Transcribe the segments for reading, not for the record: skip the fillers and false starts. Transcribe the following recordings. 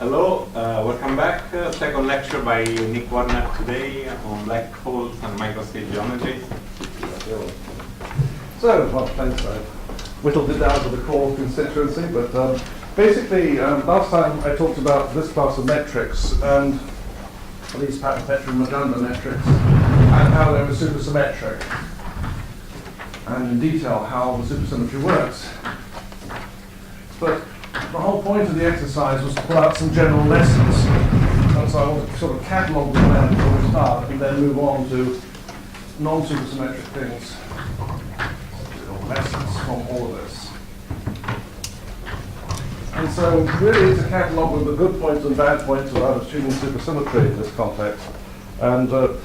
Hello, welcome back. Second lecture by Nick Warner today on black holes and microstate geometries. So, well, thanks. I whittled it down to the core constituency, but basically, last time I talked about this class of metrics and these Patten-Petrie and Maganda metrics and how they were supersymmetric, and in detail how the supersymmetry works. But the whole point of the exercise was to pull out some general lessons, and so I want to sort of catalogue them down before we start and then move on to non-supersymmetric things, or lessons from all of this. And so really it's a catalogue of the good points and bad points about achieving supersymmetry in this context. And the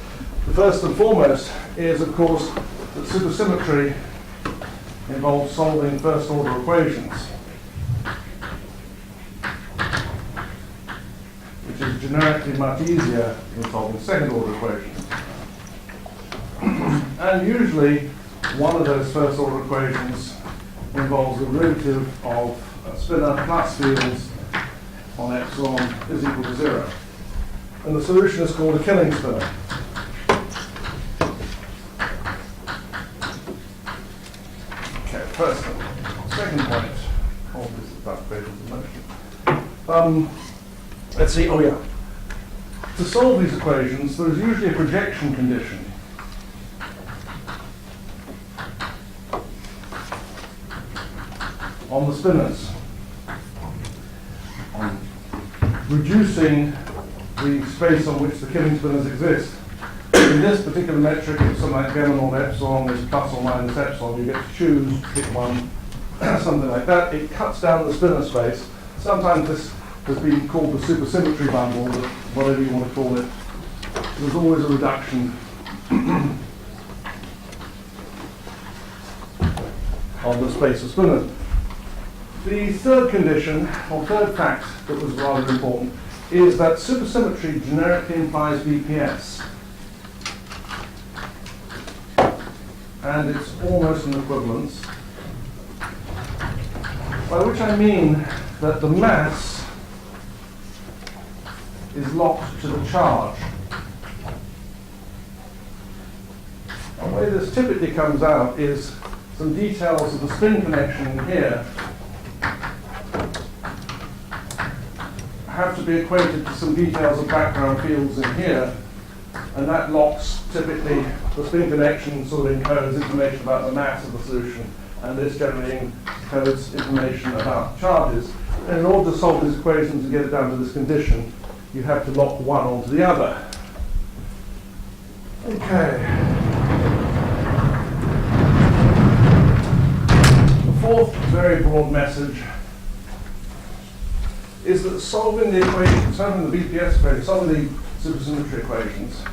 first and foremost is, of course, that supersymmetry involves solving first-order equations, which is generically much easier than solving second-order equations. And usually, one of those first-order equations involves the derivative of a spinor plus fields on epsilon is equal to 0. And the solution is called a killing spinor. Okay, first thing. Second point. Oh, this is about equations of motion. Let's see, oh yeah. To solve these equations, there's usually a projection condition. On the spinors, on reducing the space on which the killing spinors exist. In this particular metric, it's something like gamma naught epsilon is plus or minus epsilon. You get to choose, pick one, something like that. It cuts down the spinor space. Sometimes this has been called the supersymmetry bundle, but whatever you want to call it. There's always a reduction of the space of spinors. The third condition, or third fact that was rather important, is that supersymmetry generically implies VPS. And it's almost an equivalence. By which I mean that the mass is locked to the charge. The way this typically comes out is some details of the spin connection in here have to be equated to some details of background fields in here, and that locks typically the spin connection sort of encodes information about the mass of the solution, and this generally encodes information about charges. And in order to solve these equations and get it down to this condition, you have to lock one onto the other. Okay. The fourth very broad message is that solving the equation, solving the VPS equation, solving the supersymmetry equations,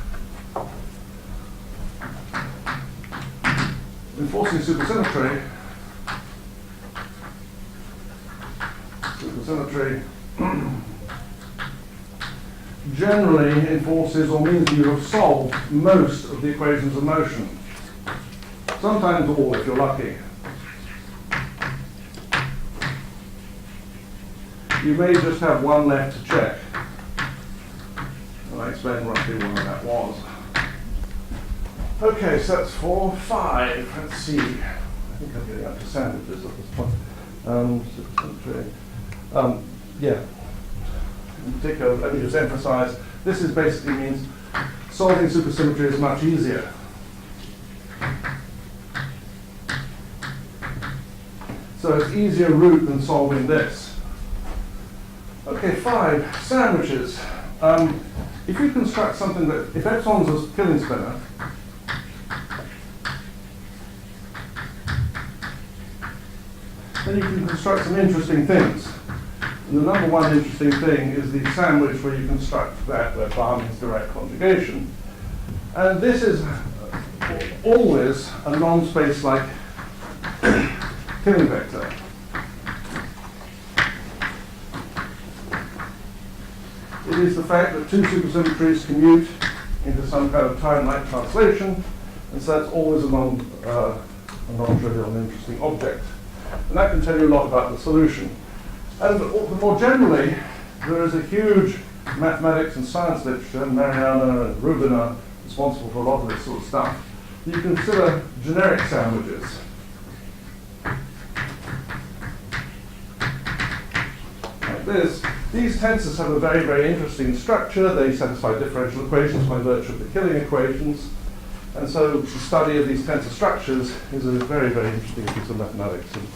enforcing supersymmetry generally enforces or means you have solved most of the equations of motion. Sometimes all, if you're lucky. You may just have one left to check. And I explain roughly what that was. Okay, so that's 4, 5. Let's see. I think I'm getting up to sandwiches at this point. Supersymmetry. Yeah. In particular, let me just emphasize, this is basically means solving supersymmetry is much easier. So it's easier route than solving this. Okay, 5, sandwiches. If you construct something that, if epsilon is a killing spinor, then you can construct some interesting things. And the number one interesting thing is the sandwich where you construct that where bar means direct conjugation. And this is always a non-space-like killing vector. It is the fact that two supersymmetries commute into some kind of time-like translation, and so that's always a non-trivial and interesting object. And that can tell you a lot about the solution. And more generally, there is a huge mathematics and science literature, and Mariana and Rubin are responsible for a lot of this sort of stuff. You consider generic sandwiches. Like this. These tensors have a very, very interesting structure. They satisfy differential equations by virtue of the Killing equations. And so the study of these tensor structures is a very, very interesting piece of mathematics and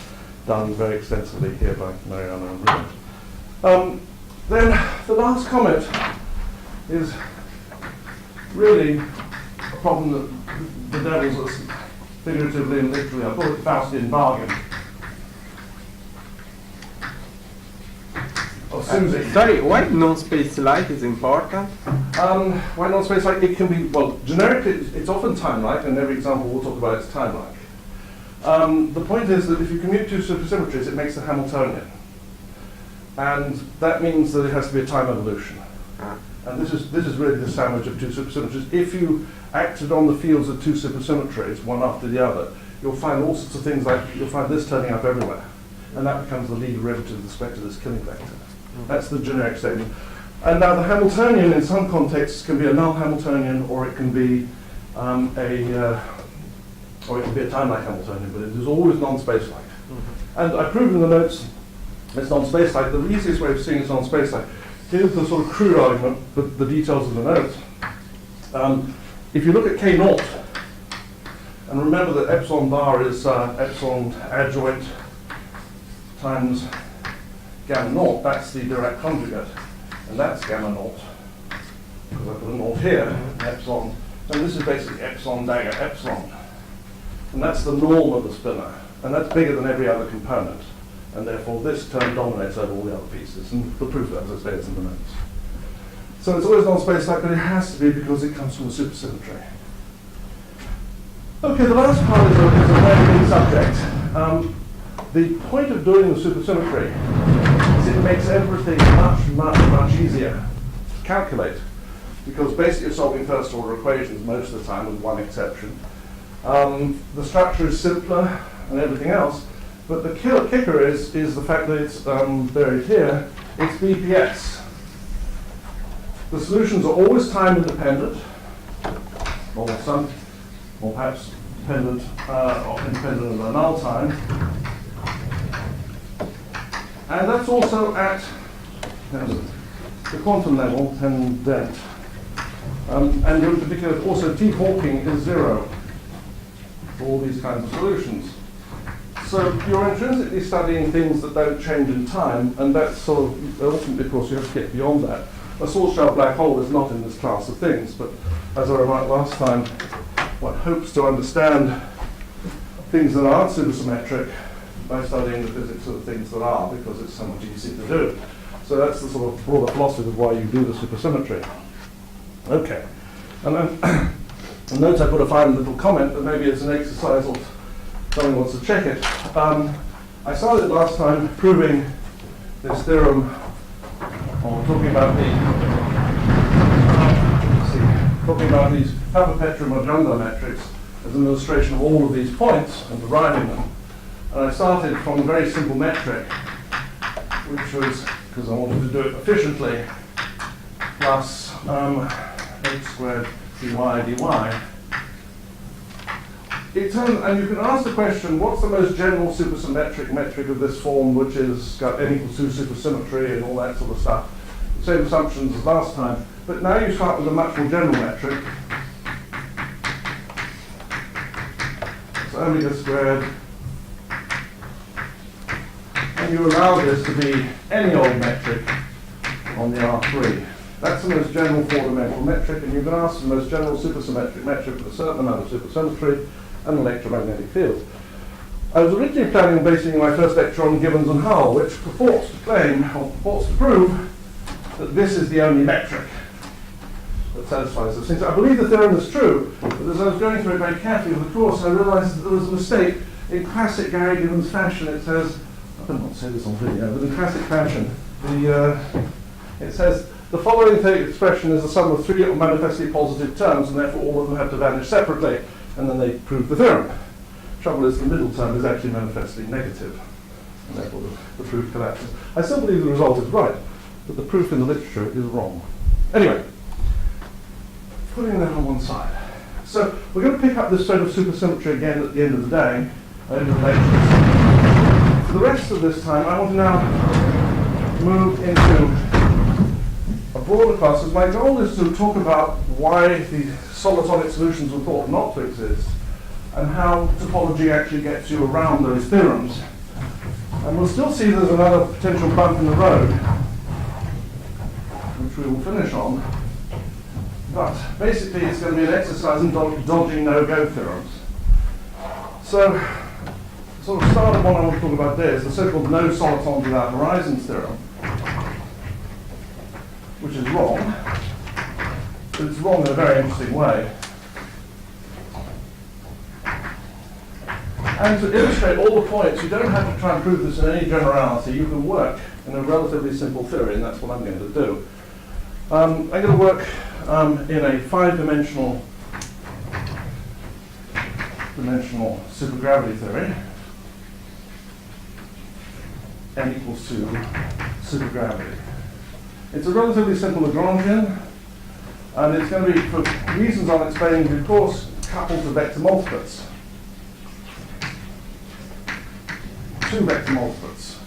done very extensively here by Mariana and Rubin. Then the last comment is really a problem that the devils are figuratively and literally, I call it Faustian bargain. Sorry, why non-space light is important? Why non-space like? It can be, well, generically, it's often time-like, and every example we'll talk about is time-like. The point is that if you commute two supersymmetries, it makes a Hamiltonian. And that means that it has to be a time evolution. And this is really the sandwich of two supersymmetries. If you acted on the fields of two supersymmetries, one after the other, you'll find all sorts of things like, you'll find this turning up everywhere. And that becomes the lead derivative with respect to this Killing vector. That's the generic statement. And now the Hamiltonian in some contexts can be a null Hamiltonian, or it can be a time-like Hamiltonian, but it is always non-space-like. And I proved in the notes it's non-space-like. The easiest way of seeing it's non-space-like, here's the sort of crude argument, but the details of the notes. If you look at K naught, and remember that epsilon bar is epsilon adjoint times gamma naught, that's the Dirac conjugate, and that's gamma naught, because I put a naught here, epsilon, and this is basically epsilon dagger epsilon. And that's the norm of the spinor, and that's bigger than every other component, and therefore this term dominates over all the other pieces, and the proof, as I say, is in the notes. So it's always non-space-like, but it has to be because it comes from a supersymmetry. Okay, the last part is a very big subject. The point of doing the supersymmetry is it makes everything much, much, much easier to calculate, because basically you're solving first-order equations most of the time, with one exception. The structure is simpler and everything else, but the kicker is the fact that it's buried here. It's BPS. The solutions are always time independent, or perhaps dependent, or independent of the null time. And that's also at the quantum level, tangent. And in particular, also T Hawking is 0 for all these kinds of solutions. So you're intrinsically studying things that don't change in time, and that's sort of, ultimately, of course, you have to get beyond that. A Schwarzschild black hole is not in this class of things, but as I remarked last time, one hopes to understand things that aren't supersymmetric by studying the physics of the things that are, because it's so much easier to do. So that's the sort of broader philosophy of why you do the supersymmetry. Okay. And then in notes I put a final little comment, but maybe it's an exercise or someone wants to check it. I started last time proving this theorem, or talking about these Papa-Petri-Maganda metrics as an illustration of all of these points and deriving them. And I started from a very simple metric, which was, because I wanted to do it efficiently, plus h squared dy dy. And you can ask the question, what's the most general supersymmetric metric of this form, which is got n equals 2 supersymmetry and all that sort of stuff? Same assumptions as last time. But now you start with a much more general metric. It's omega squared. And you allow this to be any old metric on the R3. That's the most general four-dimensional metric, and you can ask the most general supersymmetric metric with a certain amount of supersymmetry and electromagnetic fields. I was originally planning on basing my first lecture on Gibbons and Hull, which purports to claim, or purports to prove, that this is the only metric that satisfies those things. I believe the theorem is true, but as I was going through it very carefully with the course, I realized that there was a mistake. In classic Gary Gibbons fashion, it says, I better not say this on video, but in classic fashion, it says, the following expression is the sum of three manifestly positive terms, and therefore all of them have to vanish separately, and then they prove the theorem. Trouble is, the middle term is actually manifestly negative, and therefore the proof collapses. I still believe the result is right, but the proof in the literature is wrong. Anyway, putting that on one side. So we're going to pick up this sort of supersymmetry again at the end of the day, end of the lectures. For the rest of this time, I want to now move into a broader class. My goal is to talk about why the solitonic solutions were thought not to exist, and how topology actually gets you around those theorems. And we'll still see there's another potential bump in the road, which we will finish on. But basically it's going to be an exercise in dodging no-go theorems. So, sort of start of what I want to talk about there is the so-called no solitons without horizons theorem, which is wrong, but it's wrong in a very interesting way. And to illustrate all the points, you don't have to try and prove this in any generality. You can work in a relatively simple theory, and that's what I'm going to do. I'm going to work in a five-dimensional supergravity theory. N equals to supergravity. It's a relatively simple Lagrangian, and it's going to be, for reasons I'll explain in due course, coupled to vector multiplets. Two vector multiplets.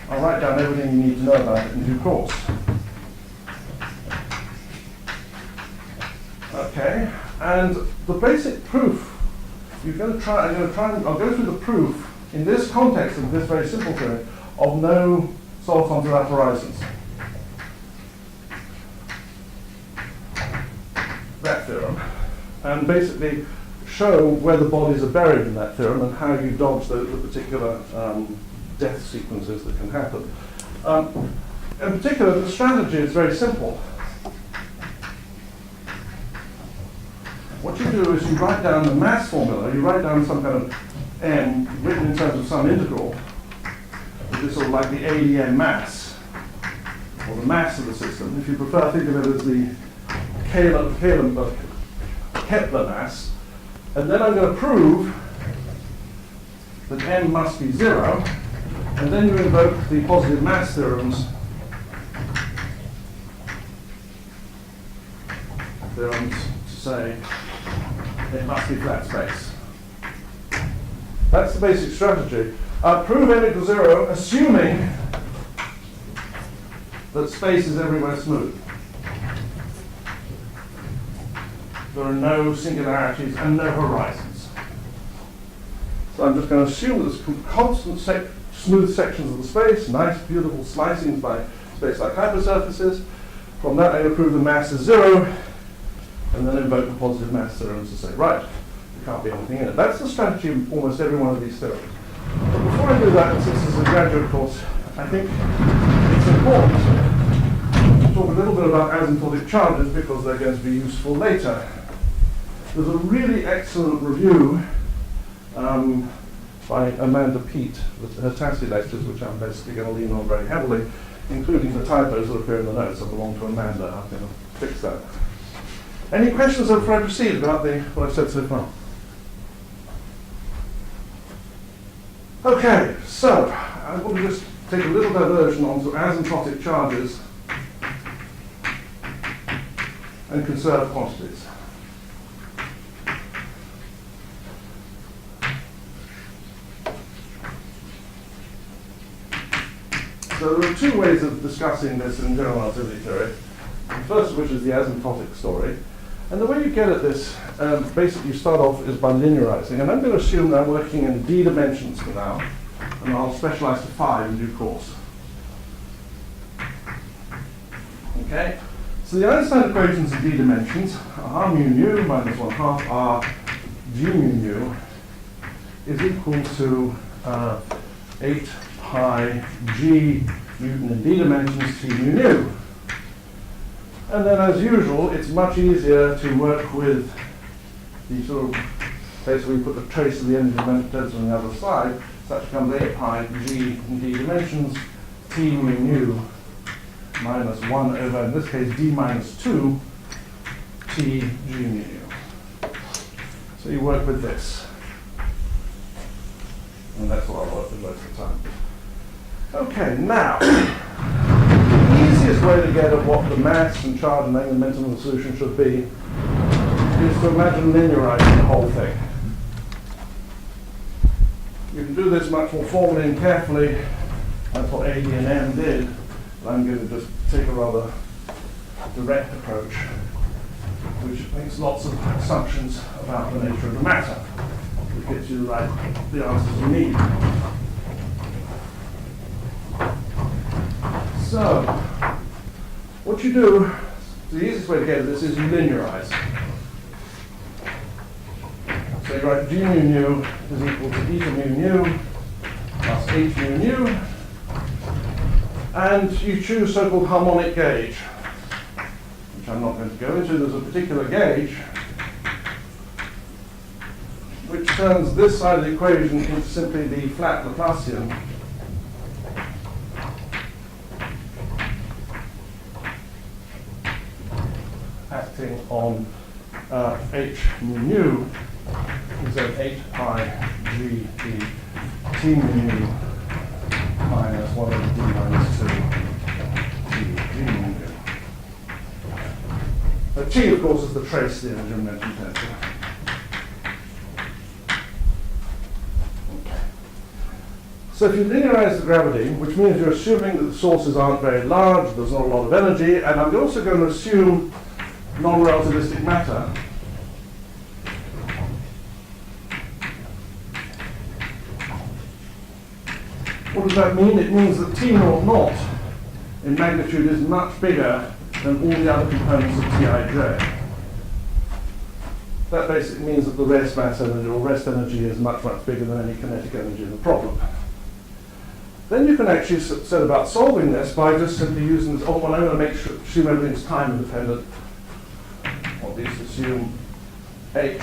I'll write down everything you need to know about it in due course. Okay, and the basic proof, I'll go through the proof in this context of this very simple theory of no solitons without horizons. That theorem. And basically show where the bodies are buried in that theorem and how you dodge the particular death sequences that can happen. In particular, the strategy is very simple. What you do is you write down the mass formula, you write down some kind of m written in terms of some integral, which is sort of like the ADM mass, or the mass of the system. If you prefer, think of it as the Kepler mass. And then I'm going to prove that m must be 0, and then you invoke the positive mass theorems to say it must be flat space. That's the basic strategy. Prove m equals 0, assuming that space is everywhere smooth. There are no singularities and no horizons. So I'm just going to assume that there's constant smooth sections of the space, nice, beautiful slicings by space-like hypersurfaces. From that, I'm going to prove the mass is 0, and then invoke the positive mass theorems to say, right, there can't be anything in it. That's the strategy of almost every one of these theorems. But before I do that, since this is a graduate course, I think it's important to talk a little bit about asymptotic charges because they're going to be useful later. There's a really excellent review by Amanda Peet with her TASI lectures, which I'm basically going to lean on very heavily, including the typos that appear in the notes. I belong to Amanda. I'm going to fix that. Any questions before I proceed about what I've said so far? Okay, so I want to just take a little diversion onto asymptotic charges and conserved quantities. So there are two ways of discussing this in general relativity theory. The first of which is the asymptotic story. And the way you get at this, basically you start off is by linearizing. And I'm going to assume that I'm working in d dimensions for now, and I'll specialize to 5 in due course. Okay? So the Einstein equations in d dimensions are r mu nu minus 1/2 r g mu nu is equal to 8 pi g Newton in d dimensions t mu nu. And then, as usual, it's much easier to work with the sort of basically we put the trace of the energy momentum tensor on the other side. So that becomes 8 pi g in d dimensions t mu nu minus 1 over, in this case, d minus 2 t g mu nu. So you work with this. And that's what I work with most of the time. Okay, now, the easiest way to get at what the mass and charge and angular momentum of the solution should be is to imagine linearizing the whole thing. You can do this much more formally and carefully. That's what A, D, and M did. But I'm going to just take a rather direct approach, which makes lots of assumptions about the nature of the matter, which gets you the answers you need. So, what you do, the easiest way to get at this is you linearize. So you write G mu nu is equal to eta mu nu plus H mu nu, and you choose so-called harmonic gauge, which I'm not going to go into. There's a particular gauge which turns this side of the equation into simply the flat Laplacian acting on H mu nu is at 8 pi g d t mu nu minus 1 over d minus 2 t g mu nu. But t, of course, is the trace of the energy momentum tensor. Okay. So if you linearize the gravity, which means you're assuming that the sources aren't very large, there's not a lot of energy, and I'm also going to assume non-relativistic matter. What does that mean? It means that T naught naught in magnitude is much bigger than all the other components of Tij. That basically means that the rest mass energy or rest energy is much, much bigger than any kinetic energy in the problem. Then you can actually set about solving this by just simply using this. Oh, well, I'm going to assume everything's time independent. Or at least assume H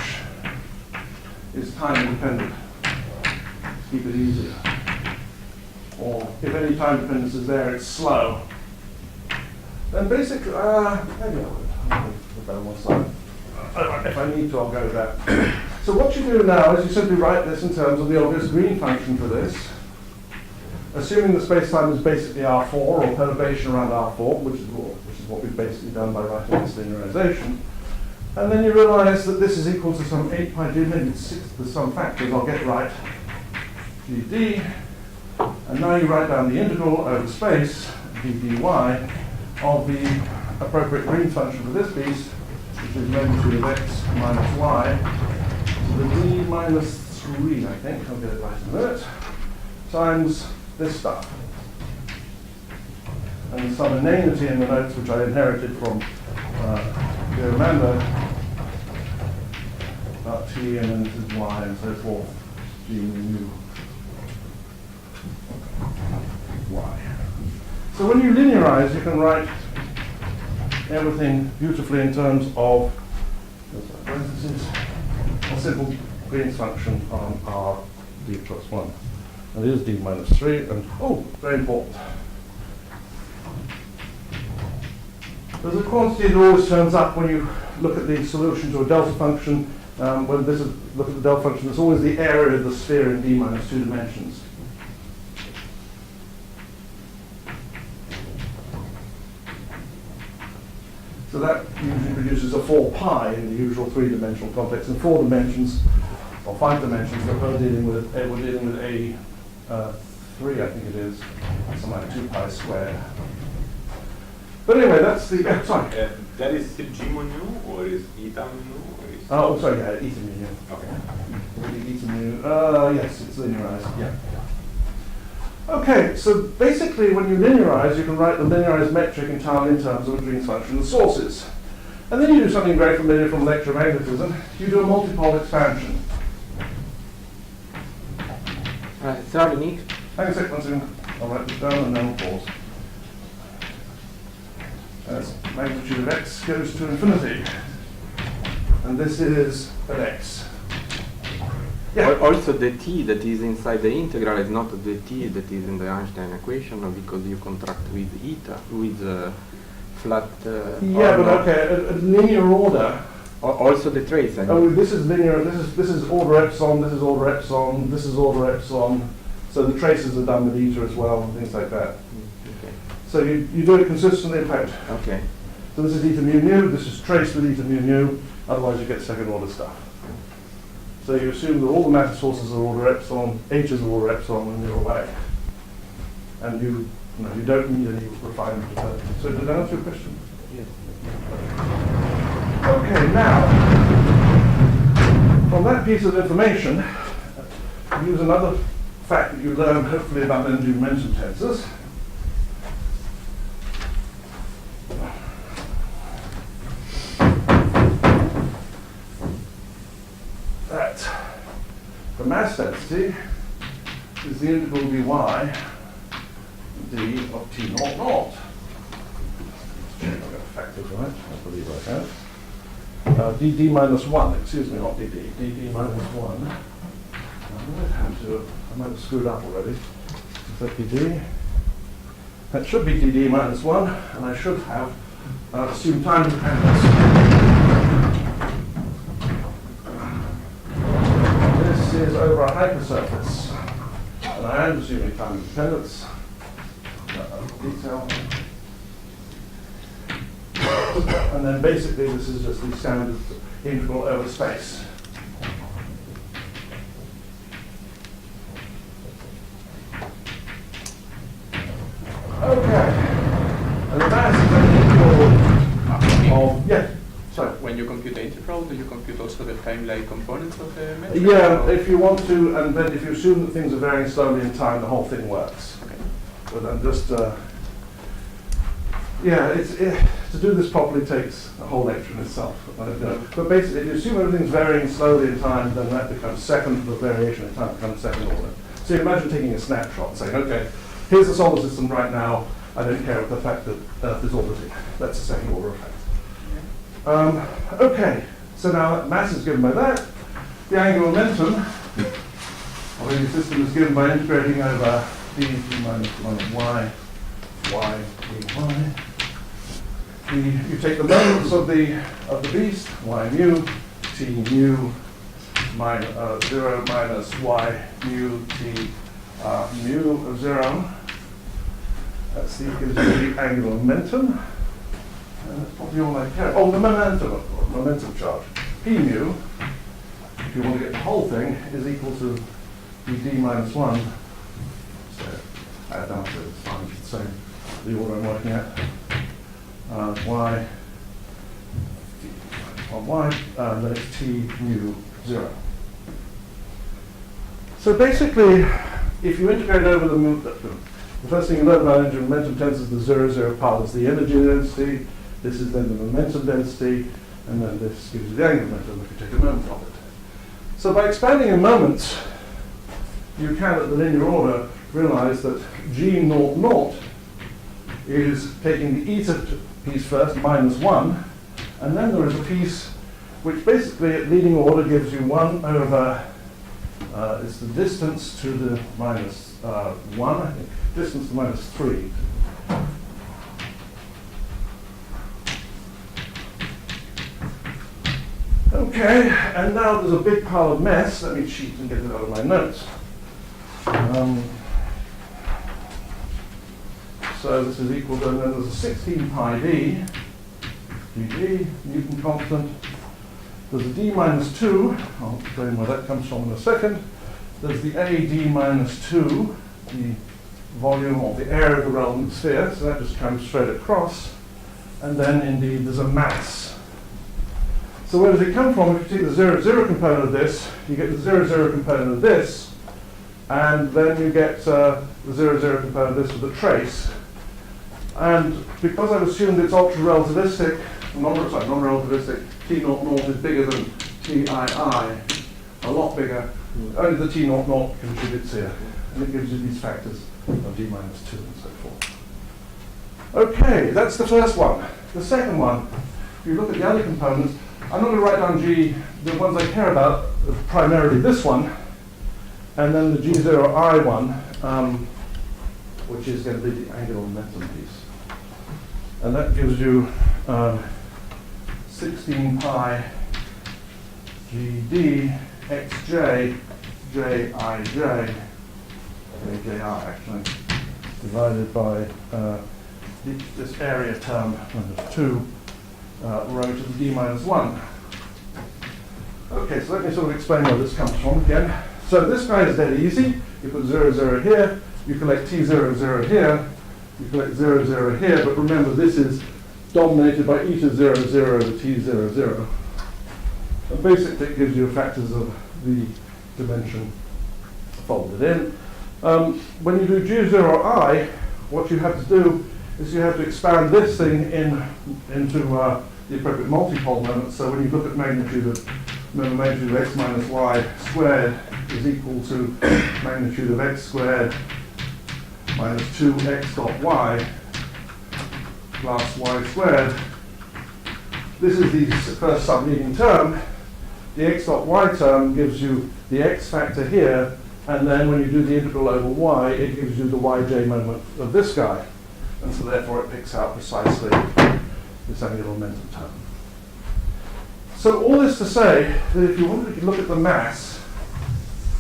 is time independent. Keep it easier. Or if any time dependence is there, it's slow. Then basically, maybe I'll put that on one side. If I need to, I'll go with that. So what you do now is you simply write this in terms of the obvious green function for this, assuming the space-time is basically R4 or perturbation around R4, which is what we've basically done by writing this linearization. And then you realize that this is equal to some 8 pi d, maybe it's 6 with some factors, I'll get right, gd. And now you write down the integral over space, d dy, of the appropriate green function for this piece, which is magnitude of x minus y, to the d minus 3, I think, I'll get it right in a minute, times this stuff. And there's some inanity in the notes which I inherited from Amanda about t, and then this is y, and so forth, g mu y. So when you linearize, you can write everything beautifully in terms of parentheses, a simple Green's function on R d plus 1. And it is d minus 3, and oh, very important. There's a quantity that always turns up when you look at the solution to a delta function. When this is look at the delta function, it's always the area of the sphere in d minus 2 dimensions. So that usually produces a 4 pi in the usual 3-dimensional context. In 4 dimensions, or 5 dimensions, that we're dealing with a 3, I think it is, something like 2 pi squared. But anyway, that's the, sorry. That is g mu nu, or is eta mu nu? Or is Oh, sorry, yeah, eta mu nu. okay. Eta mu, yes, it's linearized, yeah. Okay, so basically when you linearize, you can write the linearized metric entirely in terms of a Green's function of the sources. And then you do something very familiar from electromagnetism. You do a multipole expansion. Sorry, Nick. Hang on a second, one second. I'll write this down and then we'll pause. As magnitude of x goes to infinity. And this is at x. Yeah. Also, the t that is inside the integral is not the t that is in the Einstein equation, because you contract with eta, with flat. Yeah, but okay, a linear order. Also the trace. I mean. Oh, this is linear. This is order epsilon. This is order epsilon. This is order epsilon. So the traces are done with eta as well and things like that. Okay. So you do it consistently, in fact. Okay. So this is eta mu nu, this is traced with eta mu nu, otherwise you get second order stuff. So you assume that all the matter sources are order epsilon, H is order epsilon when you're away. And you don't need any refinement of that. So did that answer your question? Yes. Okay, now, from that piece of information, use another fact that you learned hopefully about energy momentum tensors. That the mass density is the integral dy d of t naught naught. I've got factors right, I believe I have. dd minus 1, excuse me, not dd, dd minus 1. I might have screwed up already. Is that dd? That should be dd minus 1, and I should have assumed time dependence. This is over a hypersurface, and I am assuming time dependence. Detail. And then basically this is just the standard integral over space. Okay. And the mass is an integral of, yeah. So when you compute the integral, do you compute also the time-like components of the metric? yeah, if you want to, and then if you assume that things are varying slowly in time, the whole thing works. Okay. But then just, to do this properly takes a whole lecture in itself. But basically, if you assume everything's varying slowly in time, then that becomes second, the variation in time becomes second order. So you imagine taking a snapshot, saying, okay, here's the solar system right now, I don't care about the fact that Earth is orbiting. That's a second order effect. Okay, so now mass is given by that. The angular momentum of any system is given by integrating over d minus 1 y, y, dy. You take the moments of the beast, y mu, t mu, 0 minus y mu, t mu of 0. That's gives you the angular momentum. And that's probably all I care. Oh, the momentum, of course, momentum charge. P mu, if you want to get the whole thing, is equal to d minus 1. So add down to it's fine, I should say, the order I'm working at. Y, d minus 1y, then it's t mu 0. So basically, if you integrate over the first thing you learn about energy momentum tensors, the 0, 0 part is the energy density. This is then the momentum density, and then this gives you the angular momentum if you take a moment of it. So by expanding in moments, you can, at the linear order, realize that g naught naught is taking the eta piece first, minus 1, and then there is a piece which basically at leading order gives you 1 over, it's the distance to the minus 1, I think, distance to minus 3. Okay, and now there's a big pile of mess. Let me cheat and get it out of my notes. So this is equal to, and then there's a 16 pi d, dg, Newton constant. There's a d minus 2. I'll explain where that comes from in a second. There's the a d minus 2, the volume or the area of the relevant sphere. So that just comes straight across. And then indeed there's a mass. So where does it come from? If you take the 0, 0 component of this, you get the 0, 0 component of this, and then you get the 0, 0 component of this with a trace. And because I've assumed it's ultra-relativistic, non-relativistic, T naught naught is bigger than Tii, a lot bigger. Only the T naught naught contributes here, and it gives you these factors of d minus 2 and so forth. Okay, that's the first one. The second one, if you look at the other components, I'm not going to write down G, the ones I care about, primarily this one, and then the G0I one, which is going to be the angular momentum piece. And that gives you 16 pi GD xj, jij, JR actually, divided by this area term minus 2 rho to the d minus 1. Okay, so let me sort of explain where this comes from again. So this guy is dead easy. You put 0, 0 here, you collect T0, 0 here, you collect 0, 0 here, but remember this is dominated by eta 0, 0 over T0, 0. And basically it gives you factors of the dimension folded in. When you do G0I, what you have to do is you have to expand this thing into the appropriate multipole moment. So when you look at magnitude of x minus y squared is equal to magnitude of x squared minus 2x dot y plus y squared. This is the first subleading term. The x dot y term gives you the x factor here, and then when you do the integral over y, it gives you the yj moment of this guy. And so therefore it picks out precisely this angular momentum term. So all this to say that if you wanted to look at the mass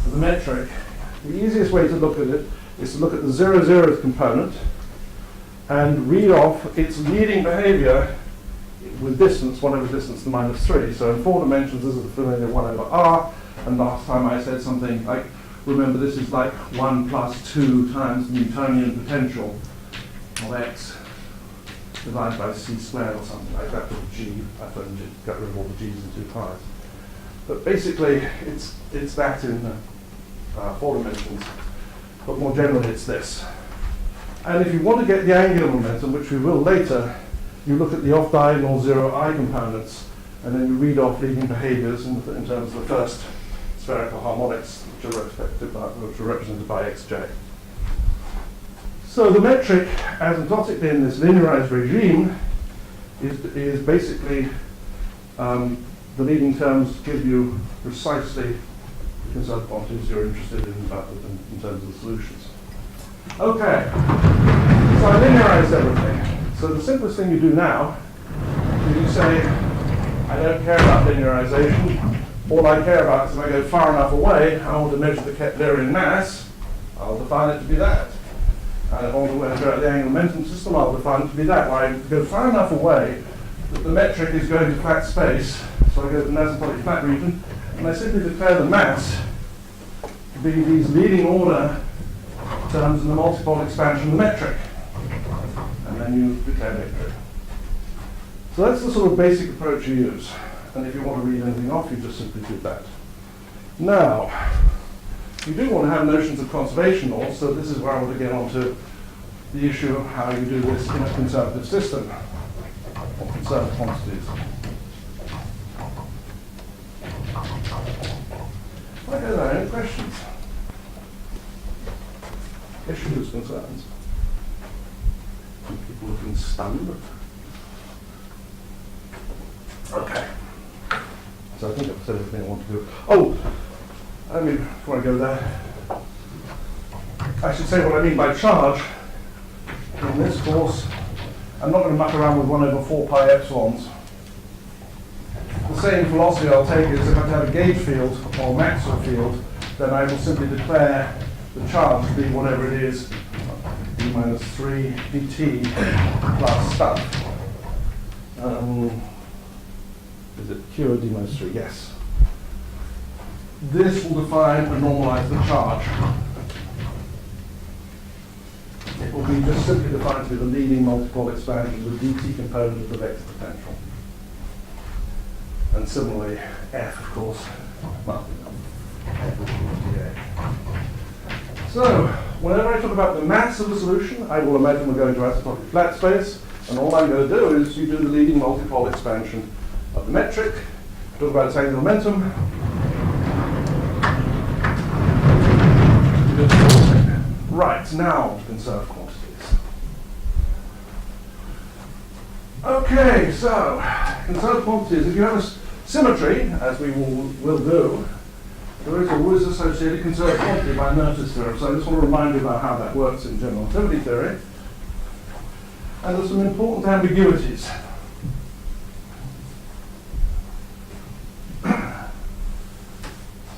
of the metric, the easiest way to look at it is to look at the 0, 0th component and read off its leading behavior with distance, 1 over distance to minus 3. So in 4 dimensions, this is the familiar 1 over r. And last time I said something like, remember this is like 1 plus 2 times the Newtonian potential of x divided by c squared or something like that with a g. I thought you got rid of all the g's and 2 pi's. But basically, it's that in 4 dimensions. But more generally, it's this. And if you want to get the angular momentum, which we will later, you look at the off-diagonal 0I components, and then you read off leading behaviors in terms of the first spherical harmonics, which are represented by xj. So the metric, asymptotically in this linearized regime, is basically the leading terms give you precisely the conserved quantities you're interested in terms of the solutions. Okay, so I linearized everything. So the simplest thing you do now is you say, I don't care about linearization. All I care about is if I go far enough away, I want to measure the Keplerian mass, I'll define it to be that. And if I want to measure out the angular momentum system, I'll define it to be that. I go far enough away that the metric is going to flat space, so I go to an asymptotic flat region, and I simply declare the mass to be these leading order terms in the multipole expansion of the metric. And then you declare victory. So that's the sort of basic approach you use. And if you want to read anything off, you just simply do that. Now, you do want to have notions of conservation law, so this is where I want to get onto the issue of how you do this in a conservative system, or conserved quantities. Okay, are there any questions? Issues, concerns? Some people looking stunned. Okay. So I think I've said everything I want to do. Oh, I mean, before I go there, I should say what I mean by charge. In this course, I'm not going to muck around with 1 over 4 pi epsilons. The same philosophy I'll take is if I have a gauge field or Maxwell field, then I will simply declare the charge to be whatever it is, d minus 3 dt plus stuff. Is it q or d minus 3? Yes. This will define and normalize the charge. It will be just simply defined to be the leading multipole expansion of the dt component of the vector potential. And similarly, f, of course, well, f will be dA. So, whenever I talk about the mass of the solution, I will imagine we're going to asymptotic flat space, and all I'm going to do is you do the leading multipole expansion of the metric, talk about its angular momentum. Right, now to conserved quantities. Okay, so conserved quantities, if you have a symmetry, as we will do, there is always associated conserved quantity by Noether's theorem. So I just want to remind you about how that works in general relativity theory. And there's some important ambiguities.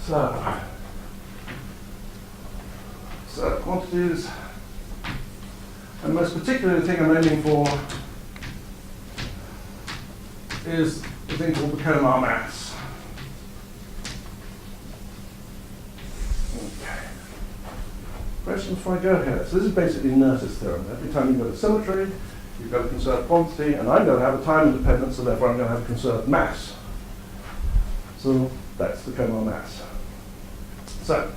So quantities. And most particularly, the thing I'm aiming for is the thing called the Komar mass. Okay. Questions before I go here? So this is basically Nernst's theorem. Every time you've got a symmetry, you've got a conserved quantity, and I'm going to have a time independence, so therefore I'm going to have a conserved mass. So that's the Komar mass. So,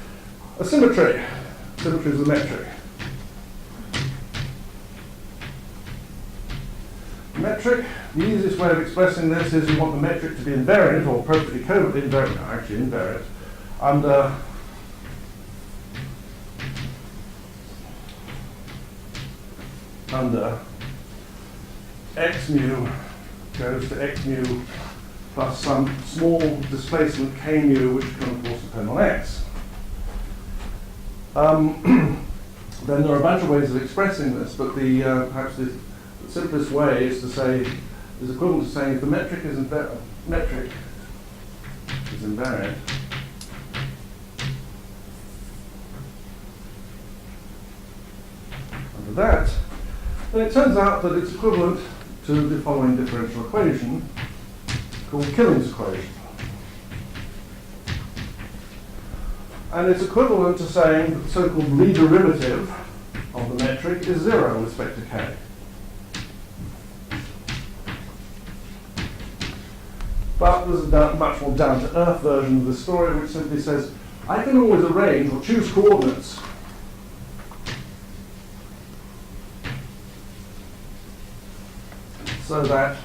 a symmetry. Symmetry is a metric. Metric, the easiest way of expressing this is you want the metric to be invariant, or appropriately covertly invariant, no, actually invariant, under x mu goes to x mu plus some small displacement k mu, which can of course depend on x. Then there are a bunch of ways of expressing this, but perhaps the simplest way is to say, is equivalent to saying if the metric is invariant, under that, then it turns out that it's equivalent to the following differential equation called Killing's equation. And it's equivalent to saying that the so-called Lie derivative of the metric is 0 with respect to k. But there's a much more down-to-earth version of the story which simply says, I can always arrange or choose coordinates so that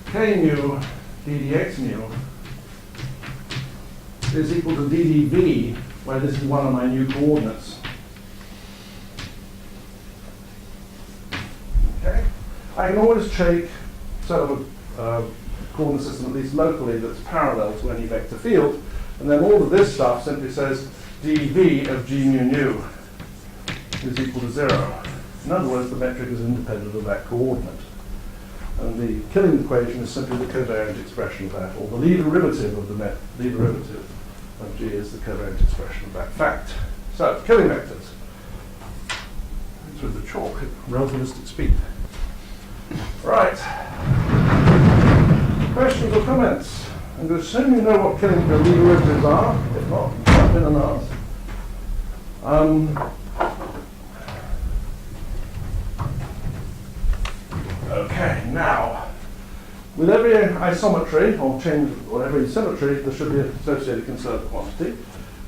k mu ddx mu is equal to ddv, where this is one of my new coordinates. Okay? I can always take sort of a coordinate system, at least locally, that's parallel to any vector field, and then all of this stuff simply says dv of g mu nu is equal to 0. In other words, the metric is independent of that coordinate. And the Killing equation is simply the covariant expression of that, or the Lie derivative of the Lie derivative of g is the covariant expression of that fact. So, Killing vectors. With the chalk at relativistic speed. Right. Questions or comments? I'm going to assume you know what Killing Lie derivatives are. If not, jump in and ask. Okay, now, with every isometry or change or every symmetry, there should be an associated conserved quantity.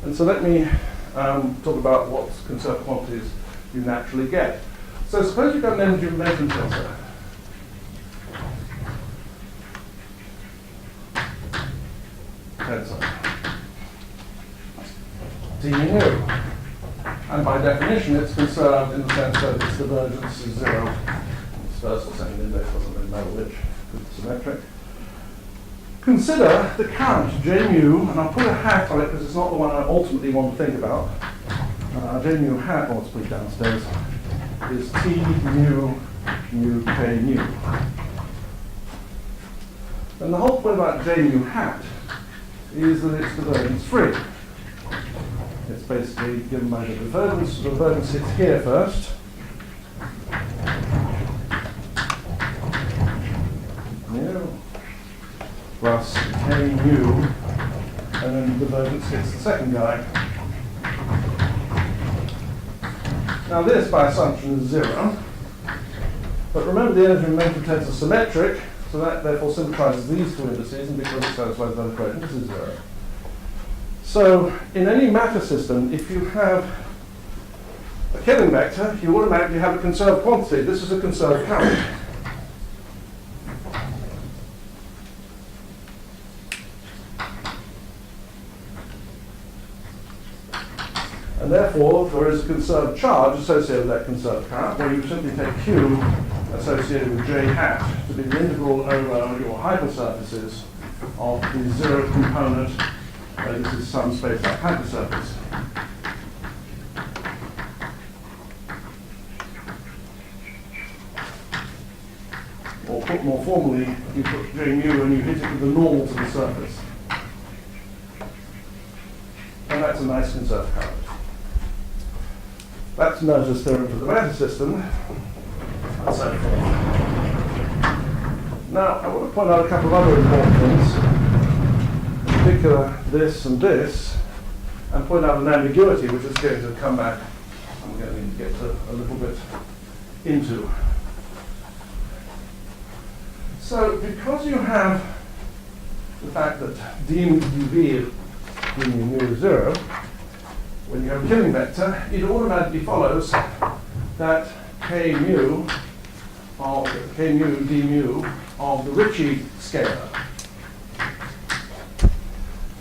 And so let me talk about what conserved quantities you naturally get. So suppose you've got an energy momentum tensor. D mu. And by definition, it's conserved in the sense that its divergence is 0. First or second index, doesn't really matter which, because it's symmetric. Consider the current, J mu, and I'll put a hat on it because it's not the one I ultimately want to think about. J mu hat, let's put it downstairs, is T mu mu K mu. And the whole point about J mu hat is that it's divergence free. It's basically given by the divergence. The divergence sits here first. Plus K mu, and then the divergence hits the second guy. Now this, by assumption, is 0. But remember the energy momentum tensor is symmetric, so that therefore simplifies these two indices, and because it satisfies that equation, this is 0. So in any matter system, if you have a Killing vector, you automatically have a conserved quantity. This is a conserved current. And therefore, there is a conserved charge associated with that conserved current, where you simply take Q associated with J hat to be the integral over your hypersurfaces of the 0 component, where this is some space-like hypersurface. Or put more formally, you put J mu and you hit it with the normal to the surface. And that's a nice conserved current. That's Noether's theorem for the matter system, and so forth. Now, I want to point out a couple of other important things, in particular this and this, and point out an ambiguity which is going to come back. I'm going to need to get a little bit into. So, because you have the fact that d mu dv d mu is 0, when you have a killing vector, it automatically follows that k mu d mu of the Ricci scalar.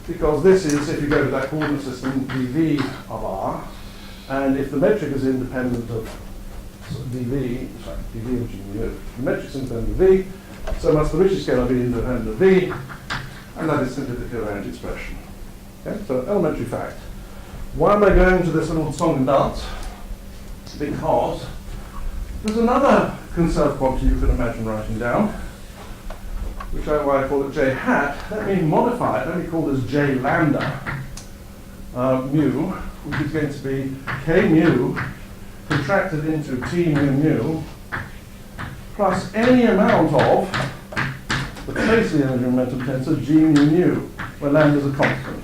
Because this is, if you go to that coordinate system, dv of r, and if the metric is independent of dv, sorry, dv of g mu, the metric is independent of v, so must the Ricci scalar be independent of v, and that is simply the covariant expression. Okay, so elementary fact. Why am I going to this little song and dance? Because there's another conserved quantity you can imagine writing down, which I call it j hat. Let me modify it. Let me call this j lambda mu, which is going to be k mu contracted into t mu mu plus any amount of the trace energy momentum tensor g mu mu, where lambda is a constant.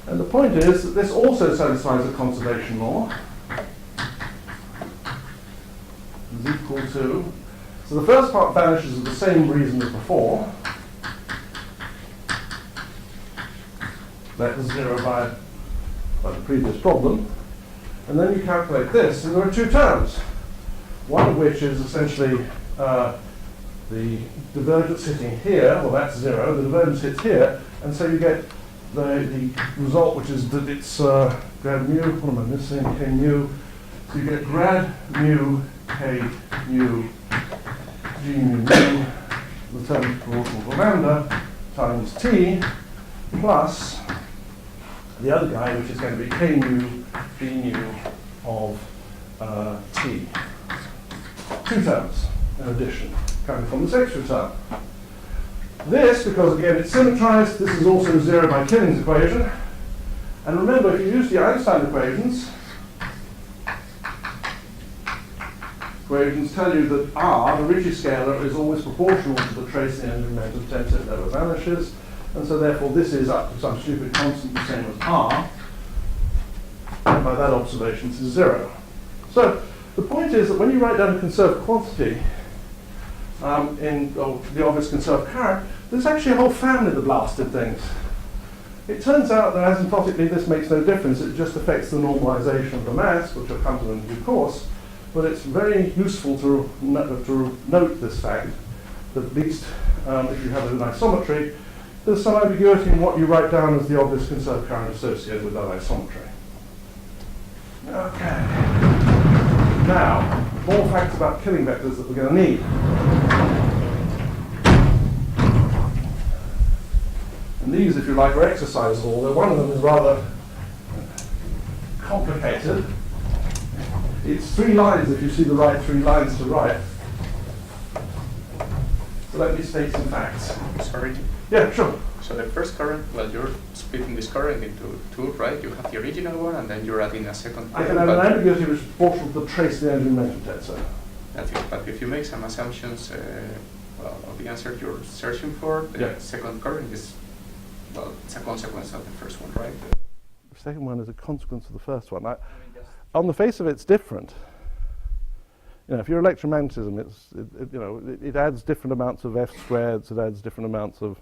And the point is that this also satisfies a conservation law. Is equal to. So the first part vanishes for the same reason as before. That was 0 by the previous problem. And then you calculate this, and there are two terms. One of which is essentially the divergence hitting here, well that's 0, the divergence hits here, and so you get the result, which is that it's grad mu, what am I missing, k mu, so you get grad mu, k mu, g mu mu, the term proportional to lambda, times t, plus the other guy, which is going to be k mu, d mu of t. Two terms in addition, coming from this extra term. This, because again it's symmetrized, this is also 0 by Killing's equation. And remember, if you use the Einstein equations tell you that R, the Ricci scalar, is always proportional to the trace energy momentum tensor, it never vanishes. And so therefore this is up to some stupid constant the same as R. And by that observation this is 0. So the point is that when you write down a conserved quantity, in the obvious conserved current, there's actually a whole family of blasted things. It turns out that asymptotically this makes no difference, it just affects the normalization of the mass, which I'll come to in due course, but it's very useful to note this fact, that at least if you have an isometry, there's some ambiguity in what you write down as the obvious conserved current associated with that isometry. Okay. Now, more facts about Killing vectors that we're going to need. And these, if you like, are exercises, although one of them is rather complicated. It's 3 lines if you see the right 3 lines to write. So let me state some facts. Sorry. Yeah, sure. So the first current, well, you're splitting this current into 2, right? You have the original one, and then you're adding a second I current. can have an ambiguity which is proportional to the trace the energy momentum tensor. That's it. But if you make some assumptions, well, of the answer you're searching for, the second current is, well, it's a consequence of the first one, right? The second one is a consequence of the first one. On the face of it, it's different. You know, if you're electromagnetism, it adds different amounts of f squareds, it adds different amounts of.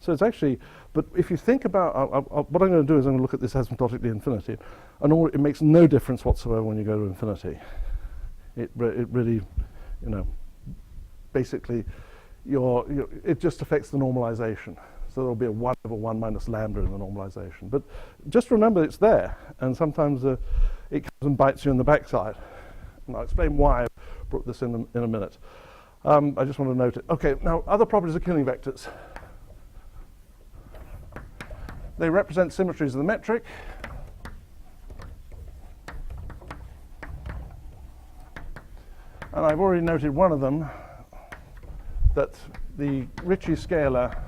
So it's actually, but if you think about, what I'm going to do is I'm going to look at this asymptotically infinity, and it makes no difference whatsoever when you go to infinity. It really, basically, it just affects the normalization. So there'll be a 1 over 1 minus lambda in the normalization. But just remember it's there, and sometimes it comes and bites you in the backside. And I'll explain why I brought this in a minute. I just want to note it. Okay, now other properties of Killing vectors. They represent symmetries of the metric. And I've already noted one of them, that the Ricci scalar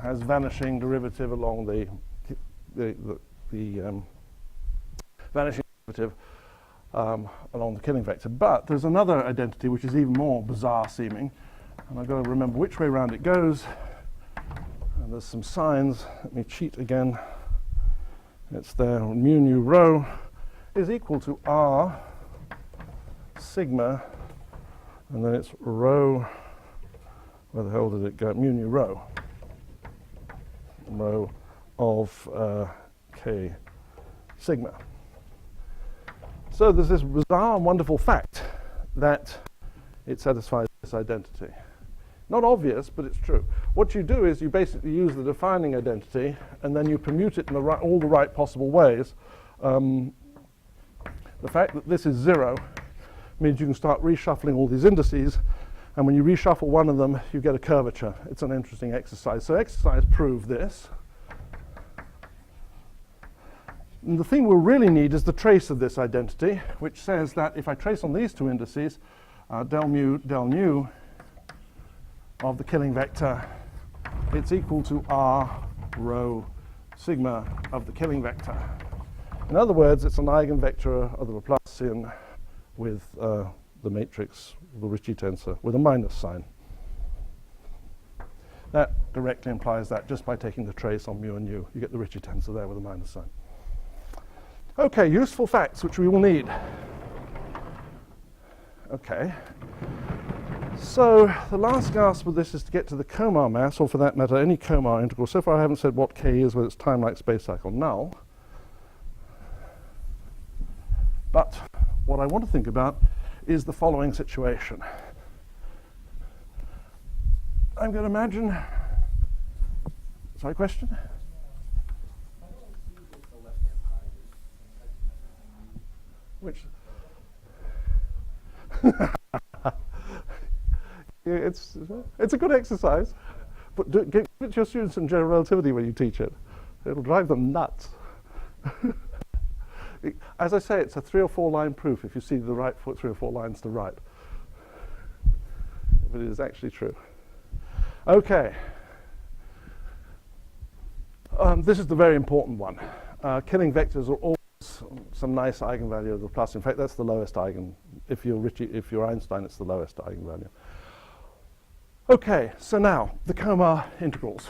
has vanishing derivative along the the vanishing derivative along the killing vector. But there's another identity which is even more bizarre seeming, and I've got to remember which way around it goes. And there's some signs. Let me cheat again. It's there. Mu nu rho is equal to r sigma, and then it's rho. Where the hell did it go? Mu nu rho. Rho of k sigma. So there's this bizarre and wonderful fact that it satisfies this identity. Not obvious, but it's true. What you do is you basically use the defining identity and then you permute it in all the right possible ways. The fact that this is 0 means you can start reshuffling all these indices, and when you reshuffle one of them, you get a curvature. It's an interesting exercise. So exercise prove this. And the thing we'll really need is the trace of this identity, which says that if I trace on these two indices, del mu, del nu of the killing vector, it's equal to r rho sigma of the killing vector. In other words, it's an eigenvector of the Laplacian with the matrix, the Ricci tensor, with a minus sign. That directly implies that just by taking the trace on mu and u. You get the Ricci tensor there with a minus sign. Okay, useful facts which we will need. Okay. So the last gasp of this is to get to the Komar mass, or for that matter, any Komar integral. So far I haven't said what k is, whether it's time like space cycle null. But what I want to think about is the following situation. I'm going to imagine. Sorry, question? Which? It's a good exercise, but give it to your students in general relativity when you teach it. It'll drive them nuts. As I say, it's a 3 or 4 line proof if you see the right 3 or 4 lines to right. But it is actually true. Okay. This is the very important one. Killing vectors are always some nice eigenvalue of the plus. In fact, that's the lowest eigen. If you're Einstein, it's the lowest eigenvalue. Okay, so now the Komar integrals.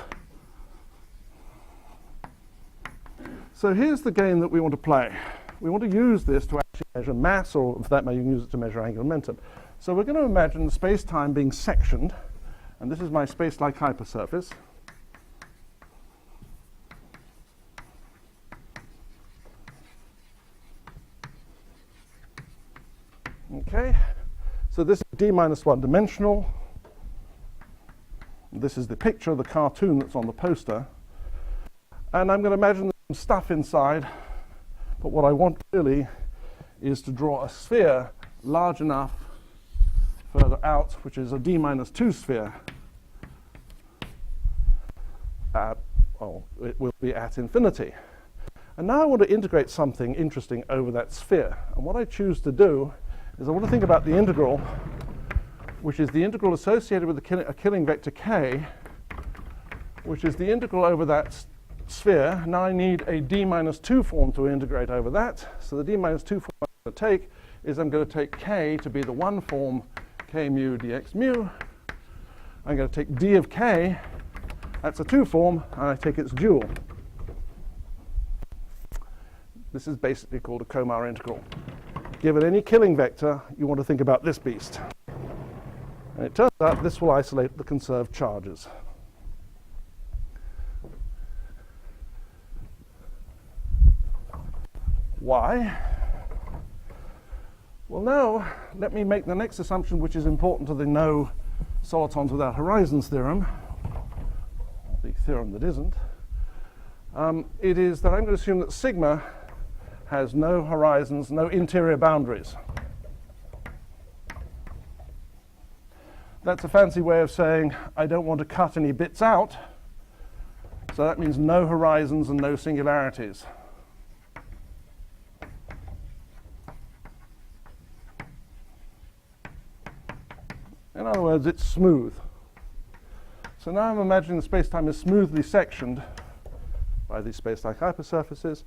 So here's the game that we want to play. We want to use this to actually measure mass, or for that matter, you can use it to measure angular momentum. So we're going to imagine the space-time being sectioned, and this is my space-like hypersurface. Okay, so this is d-1 dimensional. This is the picture of the cartoon that's on the poster. And I'm going to imagine there's some stuff inside, but what I want really is to draw a sphere large enough further out, which is a d-2 sphere. It will be at infinity. And now I want to integrate something interesting over that sphere. And what I choose to do is I want to think about the integral, which is the integral associated with a killing vector k, which is the integral over that sphere. Now I need a d-2 form to integrate over that. So the d-2 form I'm going to take is I'm going to take k to be the one form k mu dx mu. I'm going to take d of k, that's a 2 form, and I take its dual. This is basically called a Komar integral. Given any killing vector, you want to think about this beast. And it turns out this will isolate the conserved charges. Why? Well, now let me make the next assumption, which is important to the no solitons without horizons theorem, the theorem that isn't. It is that I'm going to assume that sigma has no horizons, no interior boundaries. That's a fancy way of saying I don't want to cut any bits out, so that means no horizons and no singularities. In other words, it's smooth. So now I'm imagining the space-time is smoothly sectioned by these space-like hypersurfaces.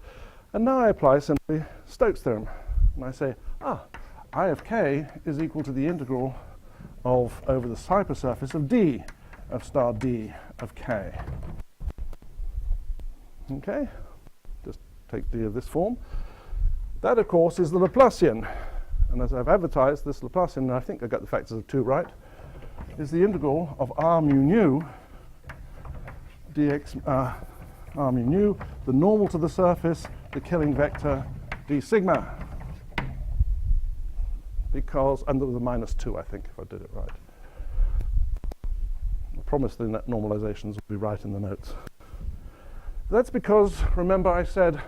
And now I apply simply Stokes Theorem. And I say, I of k is equal to the integral of over the hypersurface of d of star d of k. Okay? Just take d of this form. That, of course, is the Laplacian. And as I've advertised, this Laplacian, and I think I got the factors of 2 right, is the integral of r mu nu dx, r mu nu, the normal to the surface, the killing vector, d sigma. Because, under the -2, I think, if I did it right. I promise the normalizations will be right in the notes. That's because, remember I said,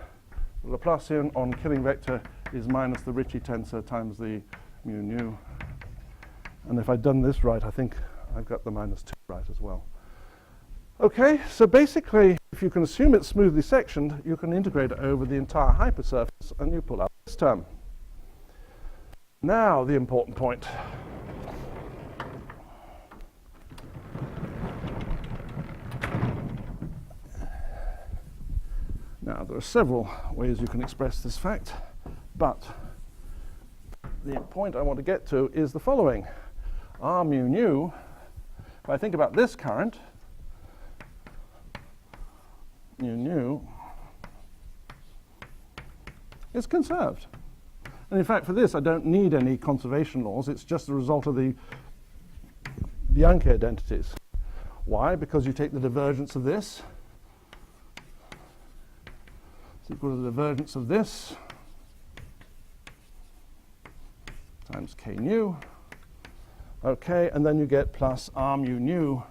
the Laplacian on killing vector is minus the Ricci tensor times the mu nu. And if I'd done this right, I think I've got the -2 right as well. Okay, so basically, if you can assume it's smoothly sectioned, you can integrate it over the entire hypersurface, and you pull out this term. Now, the important point. Now, there are several ways you can express this fact, but the point I want to get to is the following. R mu nu, if I think about this current, mu nu is conserved. And in fact, for this, I don't need any conservation laws. It's just the result of the Bianchi identities. Why? Because you take the divergence of this. It's equal to the divergence of this times k nu. Okay, and then you get plus r mu nu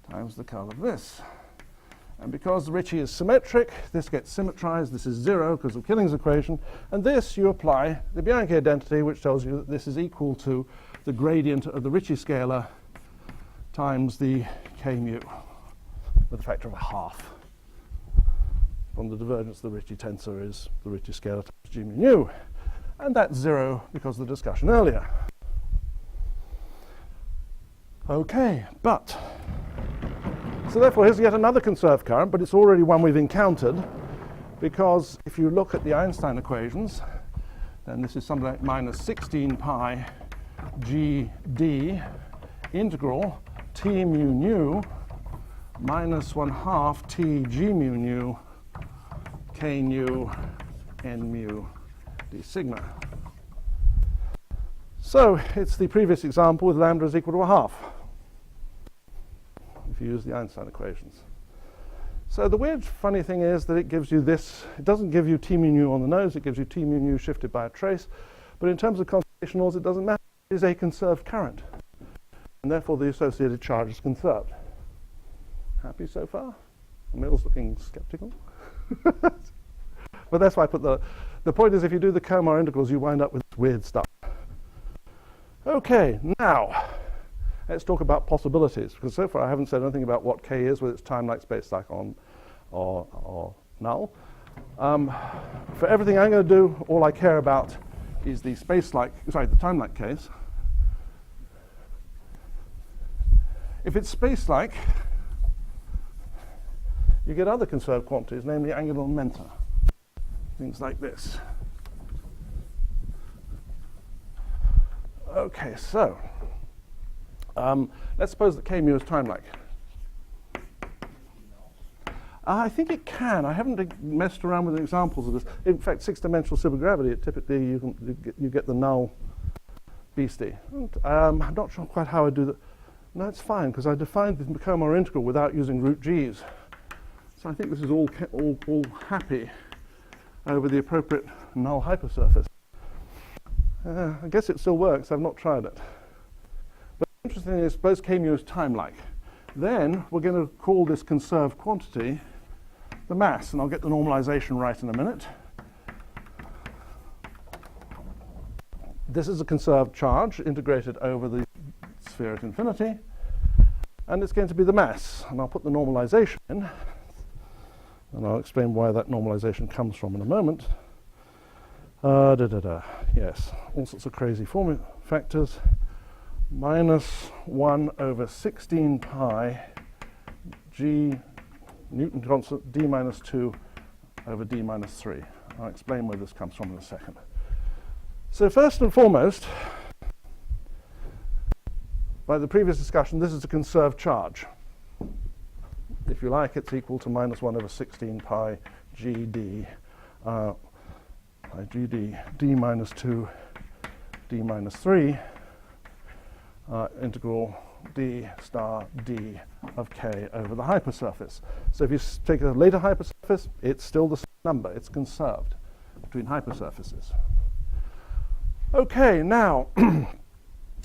times the curl of this. And because the Ricci is symmetric, this gets symmetrized. This is 0 because of Killing's equation. And this, you apply the Bianchi identity, which tells you that this is equal to the gradient of the Ricci scalar times the k mu with a factor of 1/2. From the divergence, the Ricci tensor is the Ricci scalar times g mu nu. And that's 0 because of the discussion earlier. Okay, but so therefore, here's yet another conserved current, but it's already one we've encountered, because if you look at the Einstein equations, then this is something like -16 pi g d integral t mu nu minus 1/2 t g mu nu k nu n mu d sigma. So it's the previous example with lambda is equal to 1/2. If you use the Einstein equations. So the weird, funny thing is that it gives you this. It doesn't give you t mu nu on the nose. It gives you t mu nu shifted by a trace. But in terms of conservation laws, it doesn't matter. It is a conserved current. And therefore, the associated charge is conserved. Happy so far? Emil's looking skeptical. But that's why I put the point is, if you do the Komar integrals, you wind up with weird stuff. Okay, now let's talk about possibilities, because so far I haven't said anything about what k is, whether it's time-like, space-like, or null. For everything I'm going to do, all I care about is the the time-like case. If it's space-like, you get other conserved quantities, namely angular momenta, things like this. Okay, so let's suppose that k mu is time-like. I think it can. I haven't messed around with examples of this. In fact, 6-dimensional supergravity, typically you get the null beastie. And, I'm not sure quite how I do that. No, it's fine, because I defined the Komar integral without using root g's. So I think this is all happy over the appropriate null hypersurface. I guess it still works. I've not tried it. But the interesting thing is, suppose k mu is time-like. Then we're going to call this conserved quantity the mass, and I'll get the normalization right in a minute. This is a conserved charge integrated over the sphere at infinity, and it's going to be the mass. And I'll put the normalization in, and I'll explain why that normalization comes from in a moment. Yes, all sorts of crazy factors. Minus 1 over 16 pi g Newton constant d minus 2 over d minus 3. I'll explain where this comes from in a second. So first and foremost, by the previous discussion, this is a conserved charge. If you like, it's equal to minus 1 over 16 pi gd, d minus 2, d minus 3, integral d star d of k over the hypersurface. So if you take a later hypersurface, it's still the same number. It's conserved between hypersurfaces. Okay, now,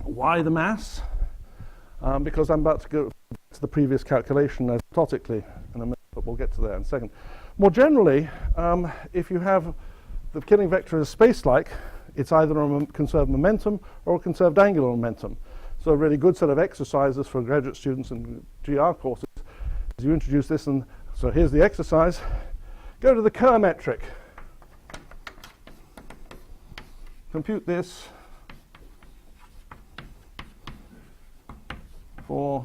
why the mass? Because I'm about to go to the previous calculation asymptotically in a minute, but we'll get to that in a second. More generally, if you have the Killing vector is space-like, it's either a conserved momentum or a conserved angular momentum. So a really good set of exercises for graduate students in GR courses is you introduce this, and so here's the exercise. Go to the Kerr metric. Compute this for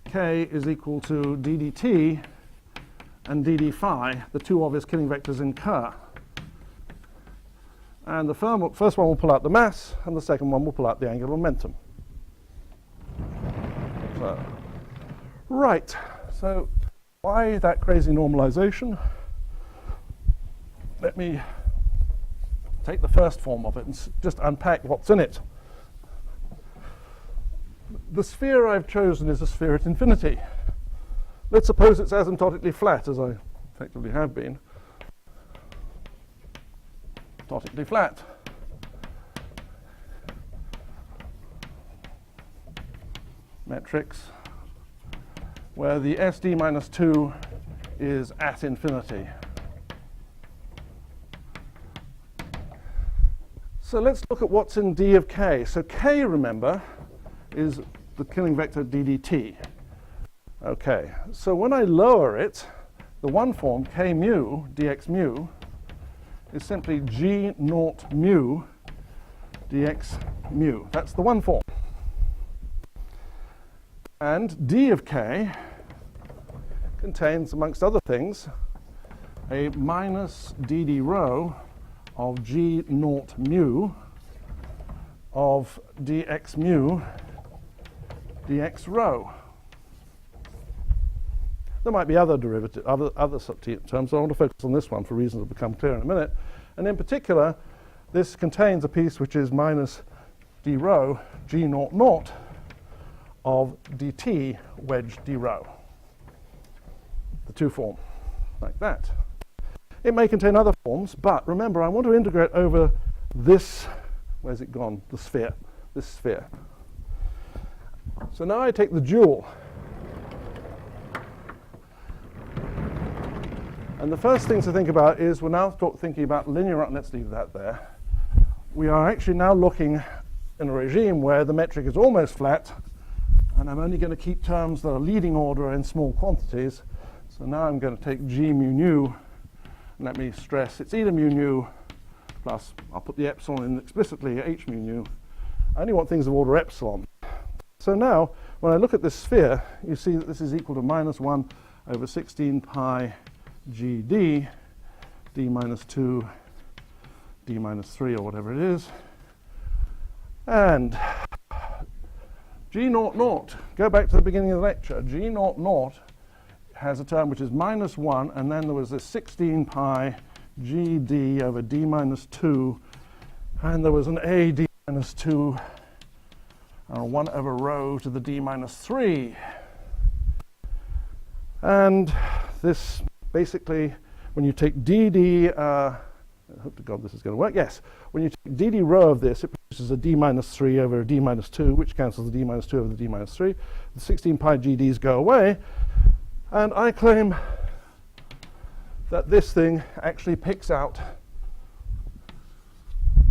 k is equal to ddt and dd phi, the two obvious Killing vectors in Kerr. And the first one will pull out the mass, and the second one will pull out the angular momentum. So, right, so why that crazy normalization? Let me take the first form of it and just unpack what's in it. The sphere I've chosen is a sphere at infinity. Let's suppose it's asymptotically flat, as I effectively have been. Asymptotically flat. Metrics where the SD minus 2 is at infinity. So let's look at what's in d of k. So k, remember, is the Killing vector ddt. Okay, so when I lower it, the one form, k mu, dx mu, is simply g naught mu dx mu. That's the one form. And d of k contains, amongst other things, a minus dd rho of g naught mu of dx mu dx rho. There might be other derivative, other terms, so I want to focus on this one for reasons that will become clear in a minute. And in particular, this contains a piece which is minus d rho g naught naught of dt wedge d rho. The two form, like that. It may contain other forms, but remember, I want to integrate over this, where's it gone? The sphere, this sphere. So now I take the dual. And the first thing to think about is we're now thinking about linear, let's leave that there. We are actually now looking in a regime where the metric is almost flat, and I'm only going to keep terms that are leading order in small quantities. So now I'm going to take g mu nu, and let me stress it's eta mu nu plus, I'll put the epsilon in explicitly, h mu nu. I only want things of order epsilon. So now, when I look at this sphere, you see that this is equal to minus 1 over 16 pi gd, d minus 2, d minus 3, or whatever it is. And g naught naught, go back to the beginning of the lecture, g naught naught has a term which is minus 1, and then there was this 16 pi gd over d minus 2, and there was an a d minus 2, 1 over rho to the d minus 3. And this basically, when you take dd, I hope to God this is going to work, yes, when you take dd rho of this, it produces a d minus 3 over a d minus 2, which cancels the d minus 2 over the d minus 3. The 16 pi gd's go away, and I claim that this thing actually picks out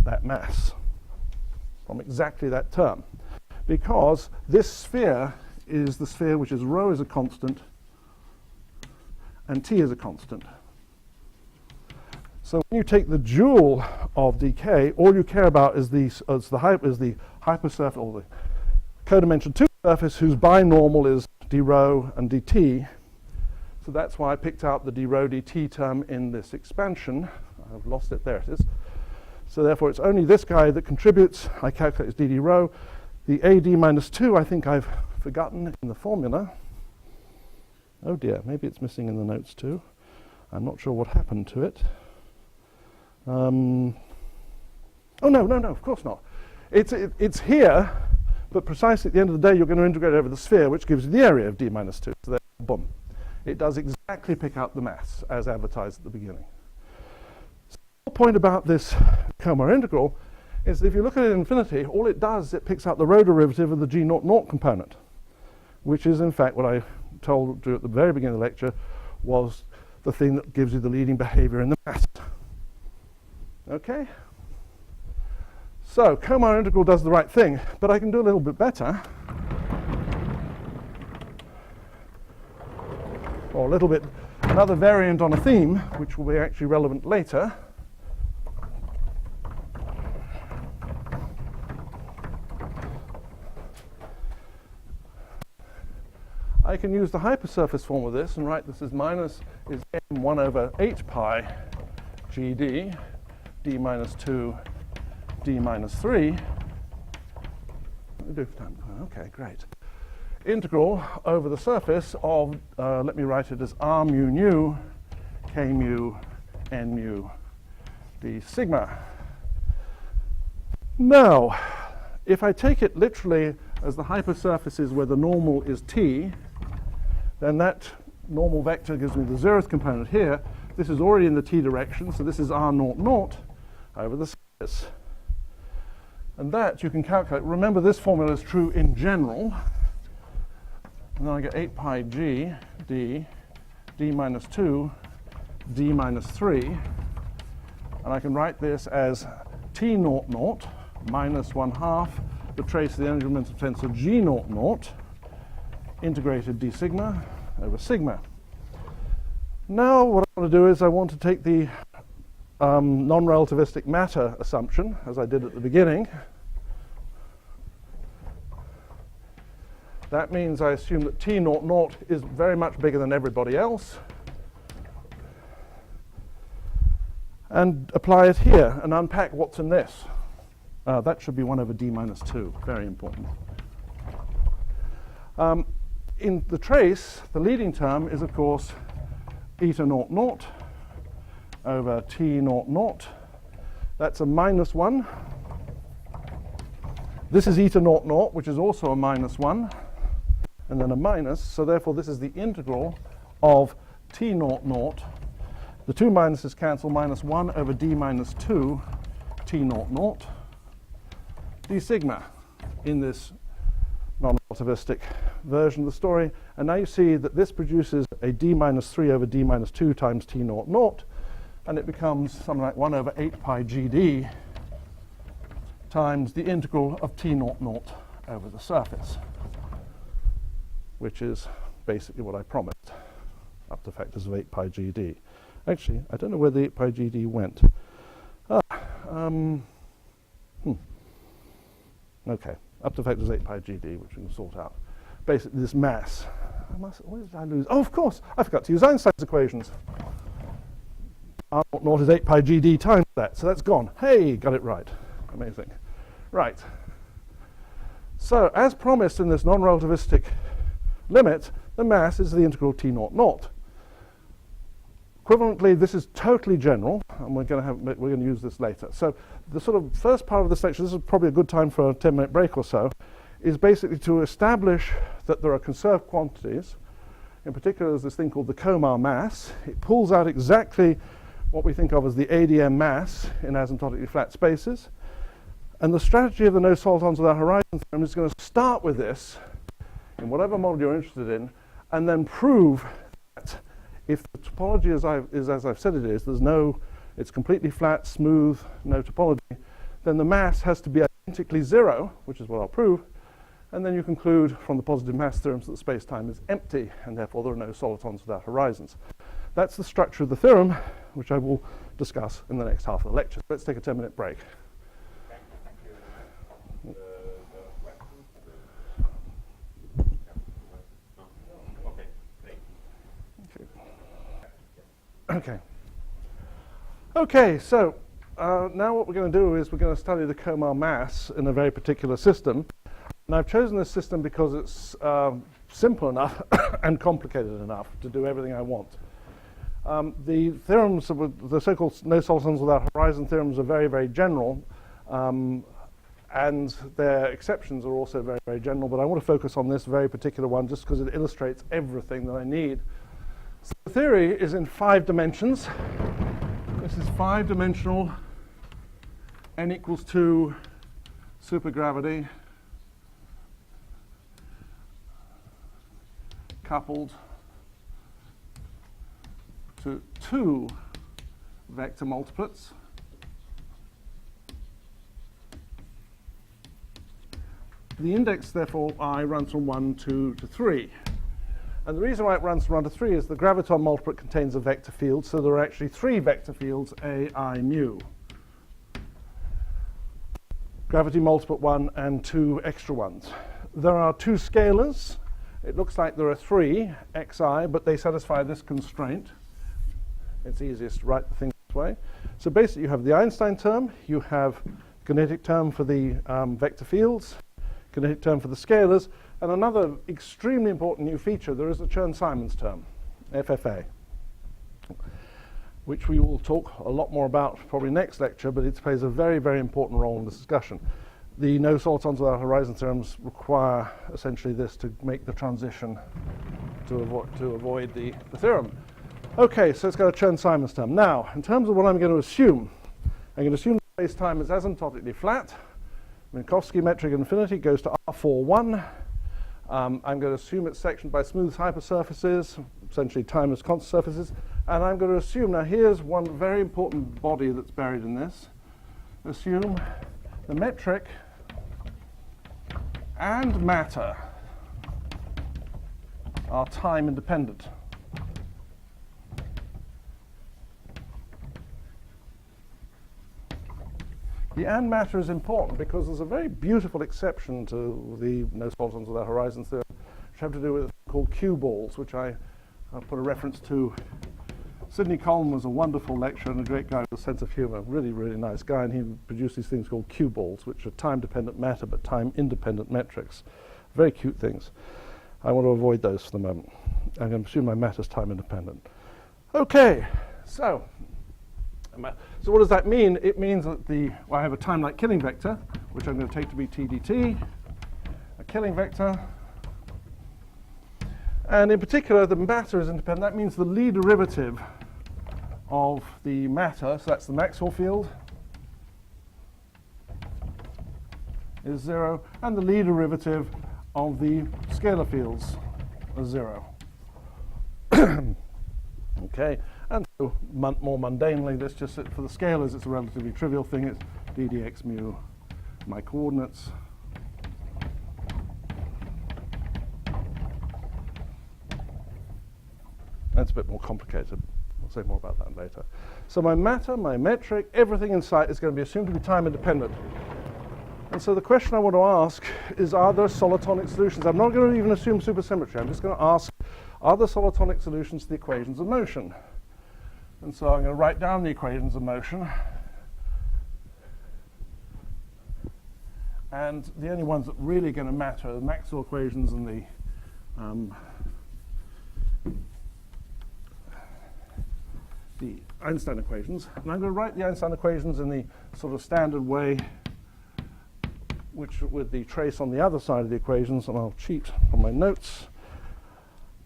that mass from exactly that term, because this sphere is the sphere which is rho is a constant and t is a constant. So when you take the dual of dk, all you care about is the hypersurface, or the codimension 2 surface, whose binormal is d rho and dt. So that's why I picked out the d rho dt term in this expansion. I've lost it. There it is. So therefore, it's only this guy that contributes. I calculate as dd rho. The AD minus 2, I think I've forgotten in the formula. Oh dear, maybe it's missing in the notes too. I'm not sure what happened to it. Oh, no, of course not. It's here, but precisely at the end of the day, you're going to integrate over the sphere, which gives you the area of d minus 2. So there, boom. It does exactly pick up the mass as advertised at the beginning. So the whole point about this Komar integral is that if you look at it in infinity, all it does is it picks up the rho derivative of the g naught naught component, which is in fact what I told you at the very beginning of the lecture was the thing that gives you the leading behavior in the mass. Okay? So Komar integral does the right thing, but I can do a little bit better. Or a little bit, another variant on a theme, which will be actually relevant later. I can use the hypersurface form of this and write this as minus is m1 over 8 pi gd d minus 2 d minus 3. Okay, great. Integral over the surface of, let me write it as r mu nu k mu n mu d sigma. Now, if I take it literally as the hypersurfaces where the normal is t, then that normal vector gives me the zeroth component here. This is already in the t direction, so this is r naught naught over the surface. And that you can calculate. Remember, this formula is true in general. And then I get 8 pi g d d minus 2 d minus 3. And I can write this as t naught naught minus 1/2 the trace of the energy momentum tensor g naught naught integrated d sigma over sigma. Now what I want to do is I want to take the non-relativistic matter assumption, as I did at the beginning. That means I assume that t naught naught is very much bigger than everybody else. And apply it here and unpack what's in this. That should be 1 over d minus 2, very important. In the trace, the leading term is, of course, eta naught naught over t naught naught. That's a minus 1. This is eta naught naught, which is also a minus 1, and then a minus. So therefore, this is the integral of t naught naught. The two minuses cancel, minus 1 over d minus 2 t naught naught d sigma in this non-relativistic version of the story. And now you see that this produces a d minus 3 over d minus 2 times t naught naught, and it becomes something like 1 over 8 pi gd times the integral of t naught naught over the surface, which is basically what I promised, up to factors of 8 pi gd. Actually, I don't know where the 8 pi gd went. Okay, up to factors 8 pi gd, which we can sort out. Basically, this mass. What did I lose? Oh, of course, I forgot to use Einstein's equations. R naught naught is 8 pi gd times that, so that's gone. Hey, got it right. Amazing. Right. So, as promised in this non-relativistic limit, the mass is the integral t naught naught. Equivalently, this is totally general, and we're going to use this later. So the sort of first part of this lecture, this is probably a good time for a 10-minute break or so, is basically to establish that there are conserved quantities. In particular, there's this thing called the Komar mass. It pulls out exactly what we think of as the ADM mass in asymptotically flat spaces. And the strategy of the no solitons without horizon theorem is going to start with this in whatever model you're interested in, and then prove that if the topology is as I've said it is, it's completely flat, smooth, no topology, then the mass has to be identically 0, which is what I'll prove, and then you conclude from the positive mass theorems that the space-time is empty, and therefore there are no solitons without horizons. That's the structure of the theorem, which I will discuss in the next half of the lecture. Let's take a 10-minute break. Okay, great. Okay. Okay. Okay, so now what we're going to do is we're going to study the Komar mass in a very particular system. And I've chosen this system because it's simple enough and complicated enough to do everything I want. The theorems, the so-called no solitons without horizon theorems, are very, very general. And their exceptions are also very, very general. But I want to focus on this very particular one just because it illustrates everything that I need. So the theory is in 5 dimensions. This is 5-dimensional, n equals 2 supergravity, coupled to 2 vector multiplets. The index, therefore, I runs from 1, 2 to 3. And the reason why it runs from 1 to 3 is the graviton multiplet contains a vector field, so there are actually 3 vector fields, A, I, mu. Gravity multiplet 1 and 2 extra ones. There are 2 scalars. It looks like there are 3, xi, but they satisfy this constraint. It's easiest to write the thing this way. So basically you have the Einstein term, you have kinetic term for the vector fields, kinetic term for the scalars, and another extremely important new feature, there is a Chern-Simons term, FFA, which we will talk a lot more about probably next lecture, but it plays a very, very important role in this discussion. The no solitons without horizon theorems require essentially this to make the transition to avoid the theorem. Okay, so it's got a Chern-Simons term. Now, in terms of what I'm going to assume, I'm going to assume that space-time is asymptotically flat. Minkowski metric infinity goes to R41. I'm going to assume it's sectioned by smooth hypersurfaces, essentially timeless constant surfaces. And I'm going to assume, now here's one very important body that's buried in this. Assume the metric and matter are time independent. The and matter is important because there's a very beautiful exception to the no solitons without horizons theorem, which have to do with called cue balls, which I put a reference to. Sidney Coleman was a wonderful lecturer and a great guy with a sense of humor, really, really nice guy, and he produced these things called cue balls, which are time-dependent matter but time-independent metrics. Very cute things. I want to avoid those for the moment. I'm going to assume my matter is time-independent. Okay, so what does that mean? It means that I have a time-like killing vector, which I'm going to take to be t dt, a killing vector. And in particular, the matter is independent. That means the Lie derivative of the matter, so that's the Maxwell field, is 0, and the Lie derivative of the scalar fields is 0. Okay, and so more mundanely, this just for the scalars, it's a relatively trivial thing. It's d dx mu my coordinates. That's a bit more complicated. I'll say more about that later. So my matter, my metric, everything in sight is going to be assumed to be time independent. And so the question I want to ask is, are there solitonic solutions? I'm not going to even assume supersymmetry. I'm just going to ask, are there solitonic solutions to the equations of motion? And so I'm going to write down the equations of motion. And the only ones that really are going to matter are the Maxwell equations and the Einstein equations. And I'm going to write the Einstein equations in the sort of standard way, which with the trace on the other side of the equations, and I'll cheat on my notes.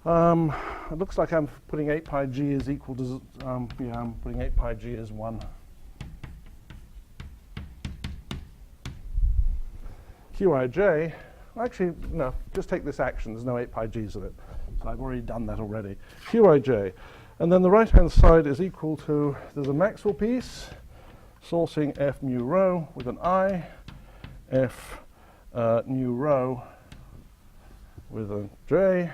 It looks like I'm putting 8 pi g is equal to, yeah, I'm putting 8 pi g as 1. Qij, actually, no, just take this action. There's no 8 pi g's in it. So I've already done that already. Qij. And then the right-hand side is equal to, there's a Maxwell piece, sourcing f mu rho with an I, f nu rho with a j,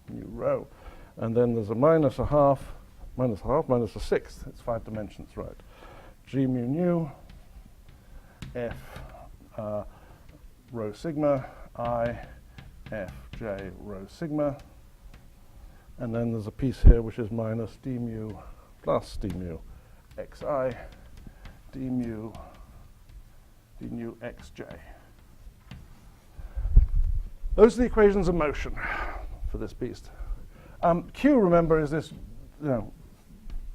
mu rho. And then there's a minus a half, minus a sixth. It's 5 dimensions, right? G mu nu, f rho sigma, I, f j rho sigma. And then there's a piece here which is minus d mu plus d mu xi d mu xj. Those are the equations of motion for this beast. Q, remember, is this,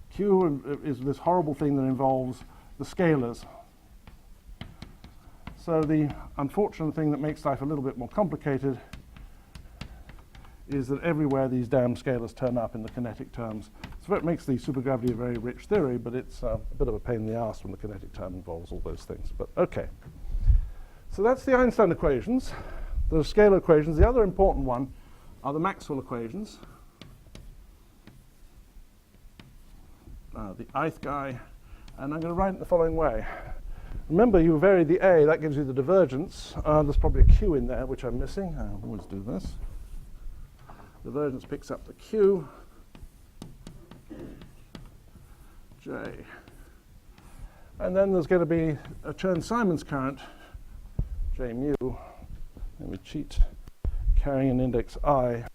Q is this horrible thing that involves the scalars. So the unfortunate thing that makes life a little bit more complicated is that everywhere these damn scalars turn up in the kinetic terms. So it makes the supergravity a very rich theory, but it's a bit of a pain in the ass when the kinetic term involves all those things. But okay. So that's the Einstein equations, the scalar equations. The other important one are the Maxwell equations. The ith guy, and I'm going to write it the following way. Remember, you vary the A, that gives you the divergence. There's probably a Q in there, which I'm missing. I always do this. Divergence picks up the Q, J. And then there's going to be a Chern-Simons current, J mu. Let me cheat, carrying an index I.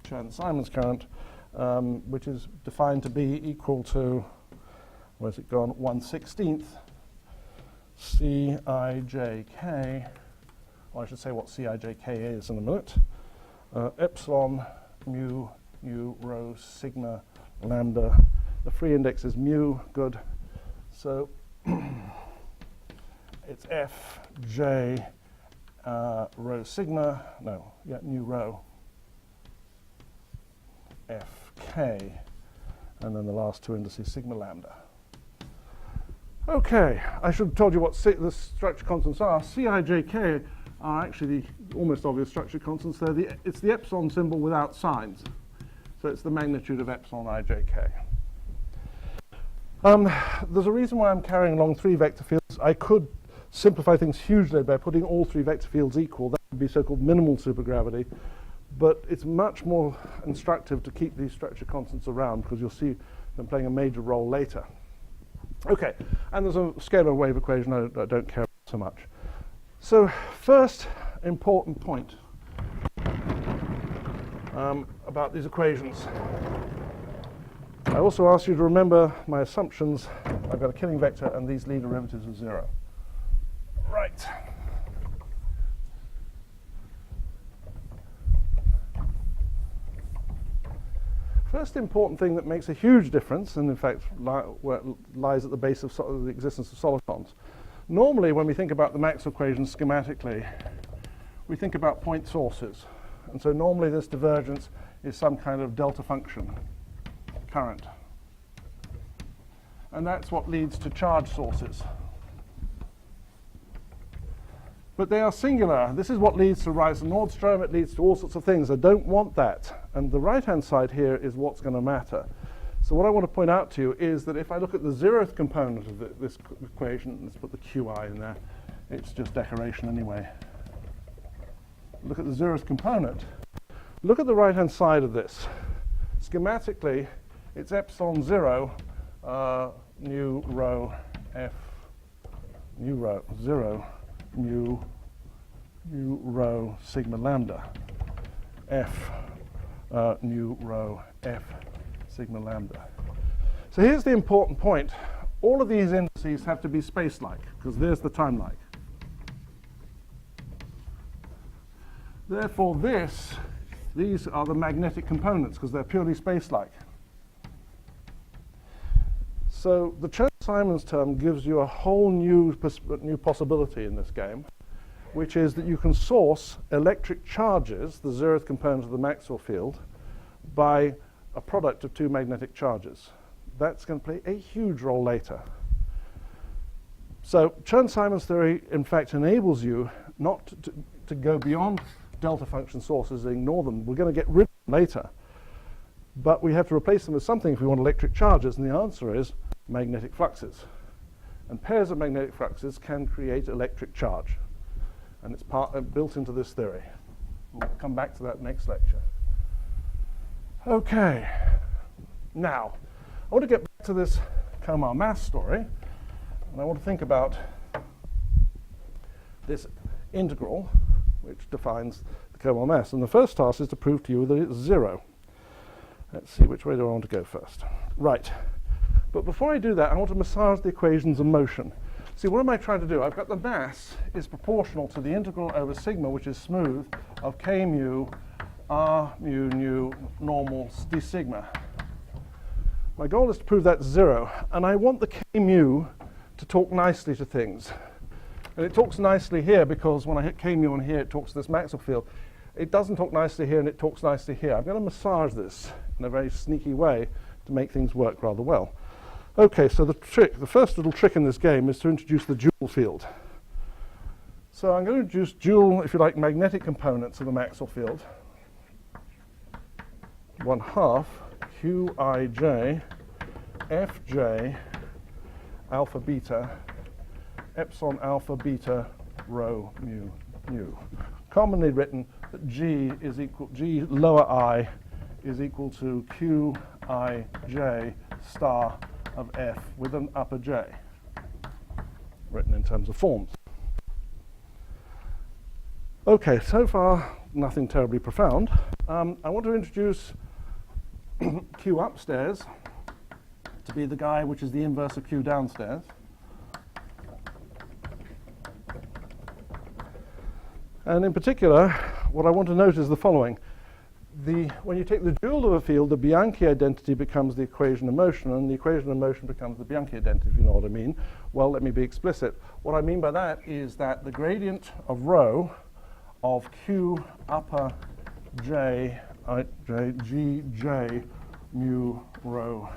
Chern-Simons current, which is defined to be equal to, where's it gone, 1/16 Cijk, or I should say what Cijk is in a minute, epsilon mu u rho sigma lambda. The free index is mu, good. So it's f j rho sigma, mu rho f k, and then the last two indices sigma lambda. Okay, I should have told you what the structure constants are. Cijk are actually the almost obvious structure constants. It's the epsilon symbol without signs. So it's the magnitude of epsilon ijk. There's a reason why I'm carrying along 3 vector fields. I could simplify things hugely by putting all 3 vector fields equal. That would be so-called minimal supergravity. But it's much more instructive to keep these structure constants around because you'll see them playing a major role later. Okay, and there's a scalar wave equation I don't care so much. So first important point about these equations. I also ask you to remember my assumptions. I've got a killing vector and these lead derivatives of 0. Right. First important thing that makes a huge difference, and in fact where it lies at the base of the existence of solitons. Normally when we think about the Maxwell equations schematically, we think about point sources. And so normally this divergence is some kind of delta function current. And that's what leads to charge sources. But they are singular. This is what leads to Rice-Nordstrom. It leads to all sorts of things. I don't want that. And the right-hand side here is what's going to matter. So what I want to point out to you is that if I look at the 0th component of this equation, let's put the qi in there. It's just decoration anyway. Look at the 0th component. Look at the right-hand side of this. Schematically, it's epsilon 0 mu rho f mu rho 0 mu rho sigma lambda f mu rho f sigma lambda. So here's the important point. All of these indices have to be space-like, because there's the time-like. Therefore these are the magnetic components, because they're purely space-like. So the Chern-Simons term gives you a whole new possibility in this game, which is that you can source electric charges, the 0th component of the Maxwell field, by a product of 2 magnetic charges. That's going to play a huge role later. So Chern-Simons theory, in fact, enables you not to go beyond delta function sources and ignore them. We're going to get rid of them later. But we have to replace them with something if we want electric charges, and the answer is magnetic fluxes. And pairs of magnetic fluxes can create electric charge. And it's built into this theory. We'll come back to that next lecture. Okay. Now, I want to get back to this Komar mass story. And I want to think about this integral, which defines the Kerr mass. And the first task is to prove to you that it's 0. Let's see, which way do I want to go first? Right. But before I do that, I want to massage the equations of motion. See, what am I trying to do? I've got the mass is proportional to the integral over sigma, which is smooth, of k mu r mu nu normal d sigma. My goal is to prove that's 0, and I want the k mu to talk nicely to things. And it talks nicely here because when I hit k mu on here, it talks to this Maxwell field. It doesn't talk nicely here, and it talks nicely here. I'm going to massage this in a very sneaky way to make things work rather well. Okay, so the first little trick in this game is to introduce the dual field. So I'm going to introduce dual, if you like, magnetic components of the Maxwell field. 1/2 Qij Fj alpha beta epsilon alpha beta rho mu nu. Commonly written that G lower I is equal to Qij star of F with an upper J, written in terms of forms. Okay, so far nothing terribly profound. I want to introduce Q upstairs to be the guy which is the inverse of Q downstairs. And in particular, what I want to note is the following. When you take the dual of a field, the Bianchi identity becomes the equation of motion, and the equation of motion becomes the Bianchi identity, if you know what I mean. Well, let me be explicit. What I mean by that is that the gradient of rho of Q upper J, G, J, mu, rho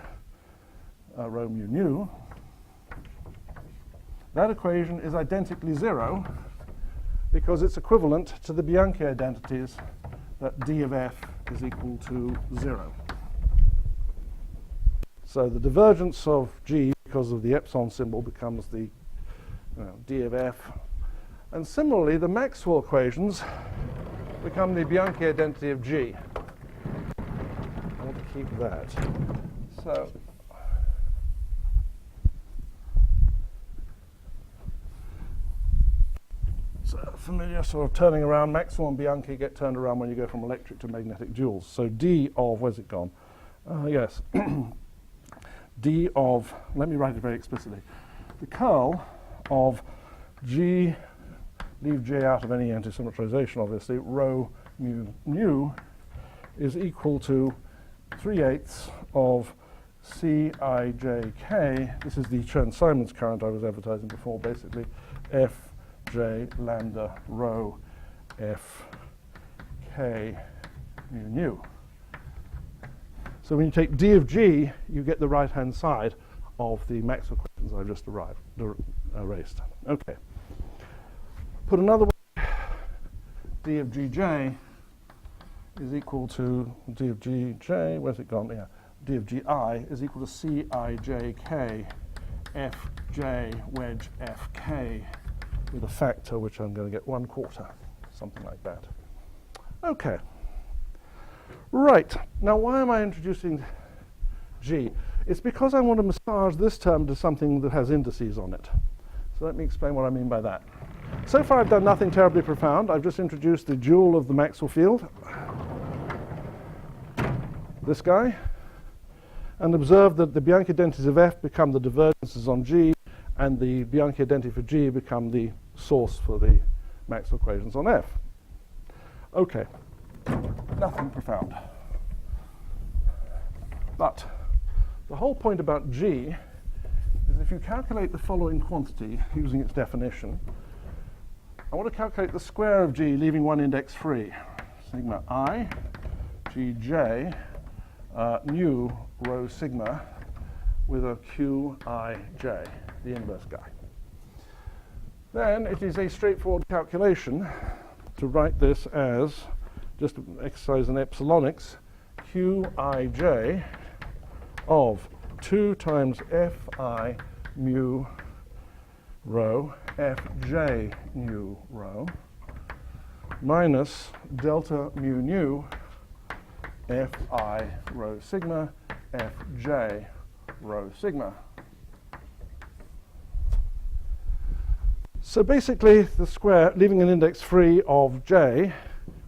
mu nu, that equation is identically 0 because it's equivalent to the Bianchi identities that d of f is equal to 0. So the divergence of G because of the epsilon symbol becomes the d of f. And similarly, the Maxwell equations become the Bianchi identity of G. I want to keep that. So familiar sort of turning around. Maxwell and Bianchi get turned around when you go from electric to magnetic duals. So D of, where's it gone? Yes. D of, let me write it very explicitly. The curl of G, leave J out of any anti-symmetrization obviously, rho mu nu is equal to 3/8 of Cijk. This is the Chern-Simons current I was advertising before, basically. F J lambda rho F K mu nu. So when you take D of G, you get the right-hand side of the Maxwell equations I just erased. Okay. Put another way, D of Gj is equal to D of Gj, where's it gone? Yeah. D of Gi is equal to Cijk Fj wedge Fk with a factor which I'm going to get 1/4, something like that. Okay. Right. Now, why am I introducing G? It's because I want to massage this term to something that has indices on it. So let me explain what I mean by that. So far, I've done nothing terribly profound. I've just introduced the dual of the Maxwell field, this guy, and observed that the Bianchi identities of F become the divergences on G, and the Bianchi identity for G become the source for the Maxwell equations on F. Okay, nothing profound. But the whole point about G is if you calculate the following quantity using its definition, I want to calculate the square of G leaving one index free. Sigma I, Gj, nu rho sigma with a Qij, the inverse guy. Then it is a straightforward calculation to write this as just an exercise in epsilonics, Qij of 2 times Fi mu rho Fj nu rho minus delta mu nu Fi rho sigma Fj rho sigma. So basically, the square, leaving an index free of j,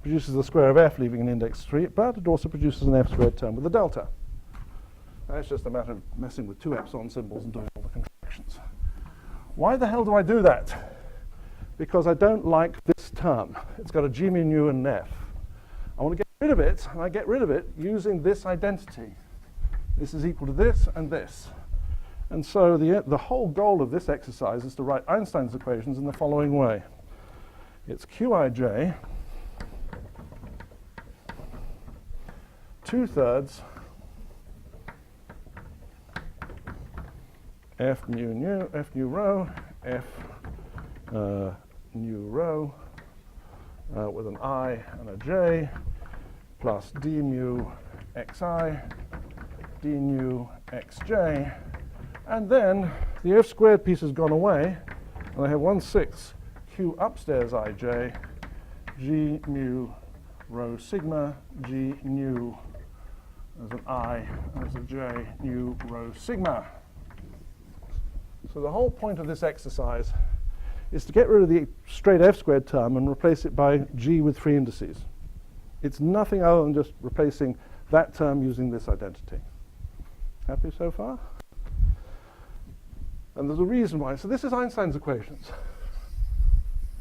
produces the square of f, leaving an index 3, but it also produces an f squared term with a delta. It's just a matter of messing with two epsilon symbols and doing all the contractions. Why the hell do I do that? Because I don't like this term. It's got a g mu nu and an f. I want to get rid of it, and I get rid of it using this identity. This is equal to this and this. And so the whole goal of this exercise is to write Einstein's equations in the following way. It's Qij 2/3 f mu nu, f nu rho, f nu rho with an I and a j plus d mu xi, d nu xj, and then the f squared piece has gone away, and I have 1/6 q upstairs ij, g mu rho sigma, g nu as an I, as a j, nu rho sigma. So the whole point of this exercise is to get rid of the straight f squared term and replace it by g with 3 indices. It's nothing other than just replacing that term using this identity. Happy so far? And there's a reason why. So this is Einstein's equations,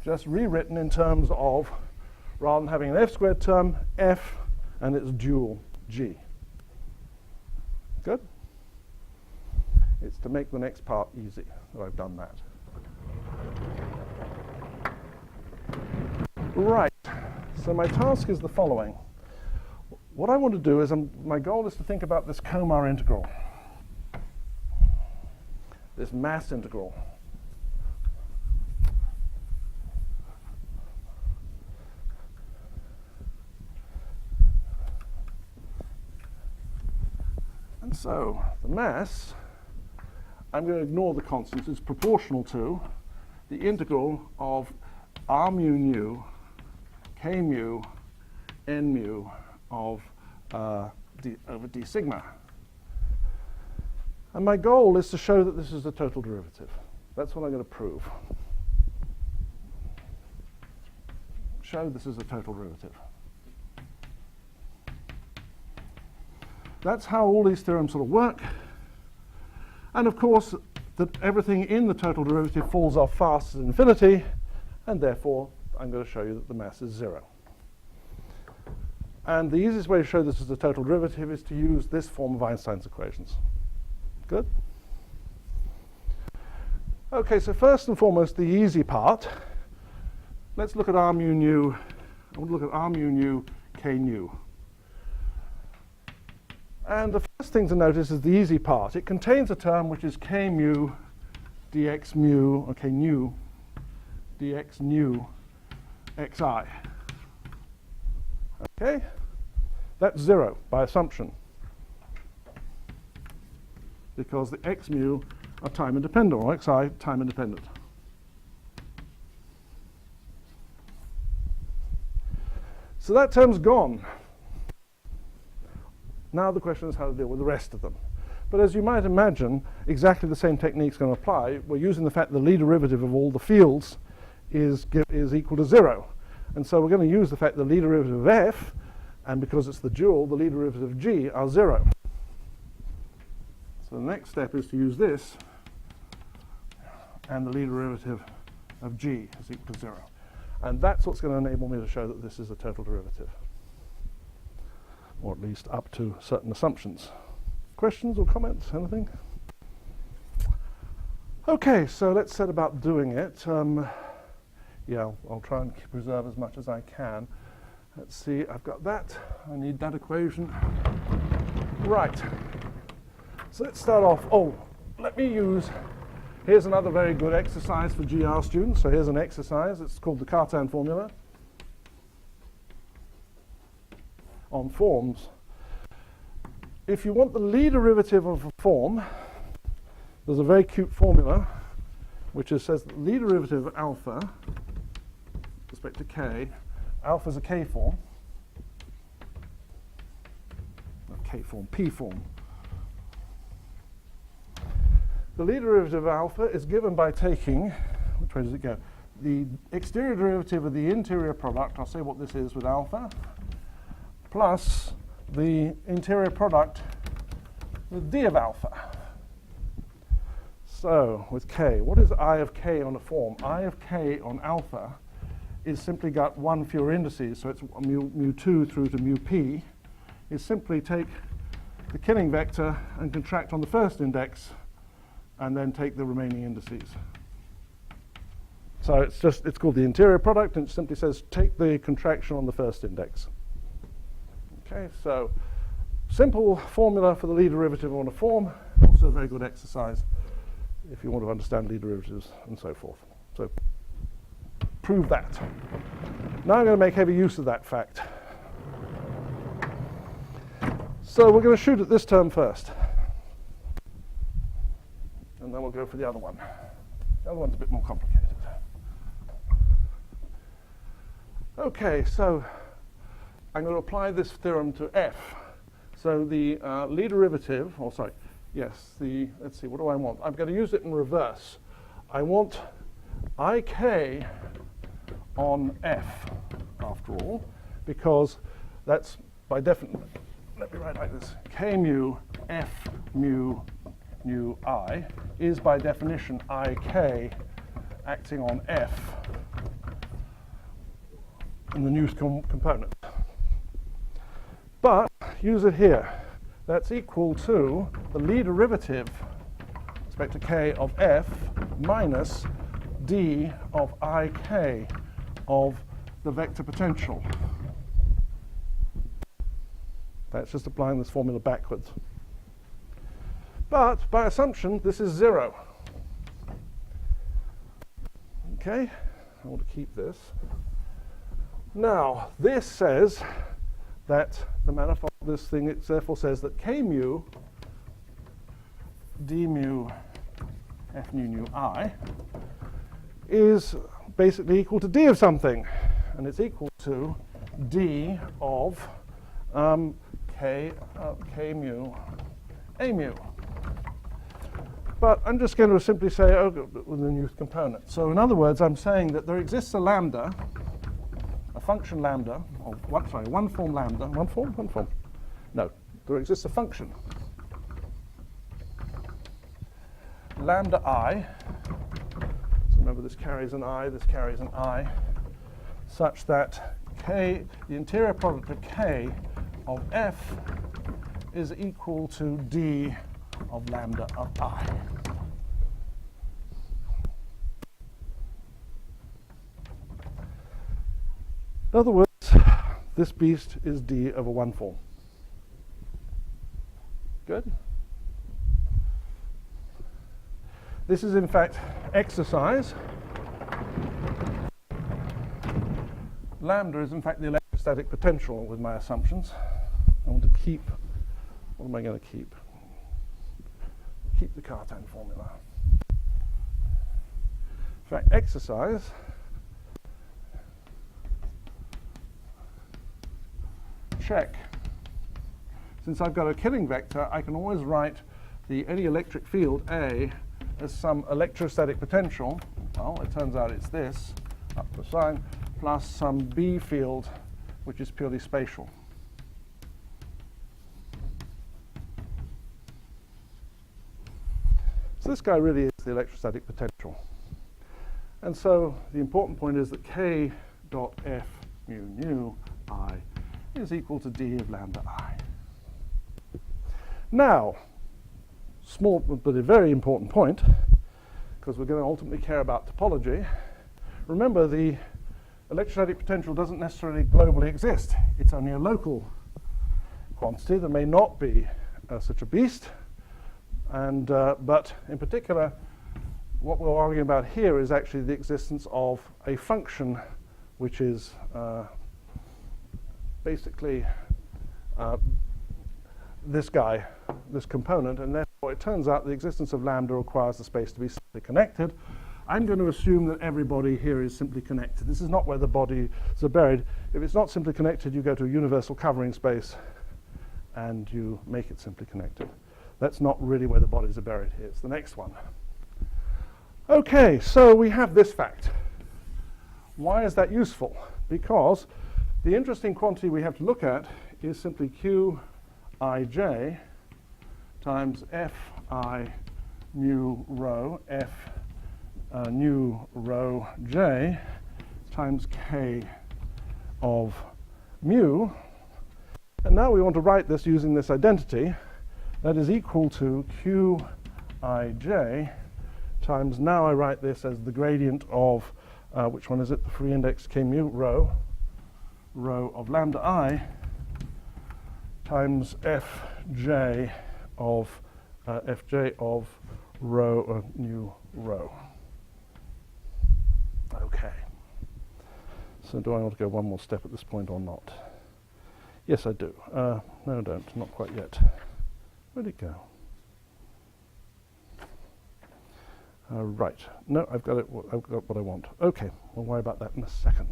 just rewritten in terms of, rather than having an f squared term, f and its dual g. Good? It's to make the next part easy that I've done that. Right. So my task is the following. What I want to do is, my goal is to think about this Komar integral, this mass integral. And so the mass, I'm going to ignore the constants, is proportional to the integral of r mu nu, k mu, n mu of d over d sigma. And my goal is to show that this is the total derivative. That's what I'm going to prove. Show this is a total derivative. That's how all these theorems sort of work. And of course, that everything in the total derivative falls off fast at infinity, and therefore I'm going to show you that the mass is 0. And the easiest way to show this as a total derivative is to use this form of Einstein's equations. Good? Okay, so first and foremost, the easy part. Let's look at r mu nu. I want to look at r mu nu k nu. And the first thing to notice is the easy part. It contains a term which is k mu dx mu, okay, nu, dx nu xi. Okay? That's 0 by assumption, because the x mu are time independent, or xi time independent. So that term's gone. Now the question is how to deal with the rest of them. But as you might imagine, exactly the same technique is going to apply. We're using the fact that the Lie derivative of all the fields is equal to 0. And so we're going to use the fact that the Lie derivative of f, and because it's the dual, the Lie derivative of g are 0. So the next step is to use this, and the Lie derivative of g is equal to 0. And that's what's going to enable me to show that this is a total derivative, or at least up to certain assumptions. Questions or comments? Anything? Okay, so let's set about doing it. Yeah, I'll try and preserve as much as I can. Let's see, I've got that. I need that equation. Right. So let's start off. Oh, let me use, here's another very good exercise for GR students. So here's an exercise. It's called the Cartan formula on forms. If you want the Lie derivative of a form, there's a very cute formula which says that the Lie derivative of alpha with respect to k, alpha is a k form, not k form, p form. The Lie derivative of alpha is given by taking, which way does it go? the exterior derivative of the interior product, I'll say what this is with alpha, plus the interior product with d of alpha. So with k, what is I of k on a form? I of k on alpha is simply got one fewer indices, so it's mu2 through to mu p, is simply take the killing vector and contract on the first index and then take the remaining indices. So it's called the interior product, and it simply says take the contraction on the first index. Okay, so simple formula for the Lie derivative on a form, also a very good exercise if you want to understand Lie derivatives and so forth. So prove that. Now I'm going to make heavy use of that fact. So we're going to shoot at this term first, and then we'll go for the other one. The other one's a bit more complicated. Okay, so I'm going to apply this theorem to f. So the Lie derivative, let's see, what do I want? I'm going to use it in reverse. I want ik on f, after all, because that's by definition, let me write like this, k mu f mu nu I is by definition ik acting on f in the new component. But use it here. That's equal to the Lie derivative with respect to k of f minus d of ik of the vector potential. That's just applying this formula backwards. But by assumption, this is 0. Okay, I want to keep this. Now, this says that the manifold, this thing, it therefore says that k mu d mu f nu nu I is basically equal to d of something, and it's equal to d of k mu a mu. But I'm just going to simply say, with the new component. So in other words, I'm saying that there exists a lambda, a function lambda, or one form lambda, one form? No, there exists a function, lambda I, so remember this carries an I, this carries an I, such that k, the interior product of k of f is equal to d of lambda of I. In other words, this beast is d over one form. Good? This is in fact exercise. Lambda is in fact the electrostatic potential with my assumptions. I want to keep, what am I going to keep? Keep the Cartan formula. In fact, exercise check. Since I've got a killing vector, I can always write the any electric field A as some electrostatic potential. Well, it turns out it's this, up the sign, plus some B field, which is purely spatial. So this guy really is the electrostatic potential. And so the important point is that k dot f mu nu I is equal to d of lambda I. Now, small but a very important point, because we're going to ultimately care about topology. Remember, the electrostatic potential doesn't necessarily globally exist. It's only a local quantity. There may not be such a beast. And but in particular, what we're arguing about here is actually the existence of a function which is basically this guy, this component, and therefore it turns out the existence of lambda requires the space to be simply connected. I'm going to assume that everybody here is simply connected. This is not where the bodies are buried. If it's not simply connected, you go to a universal covering space and you make it simply connected. That's not really where the bodies are buried here. It's the next one. Okay, so we have this fact. Why is that useful? Because the interesting quantity we have to look at is simply Qij times Fi mu rho F nu rho j times K of mu. And now we want to write this using this identity. That is equal to Qij times, now I write this as the gradient of, which one is it? The free index K mu rho of lambda I times Fj of rho nu rho. Okay. So do I want to go one more step at this point or not? Yes, I do. No, I don't. Not quite yet. Where'd it go? Right. No, I've got it. I've got what I want. Okay. We'll worry about that in a second.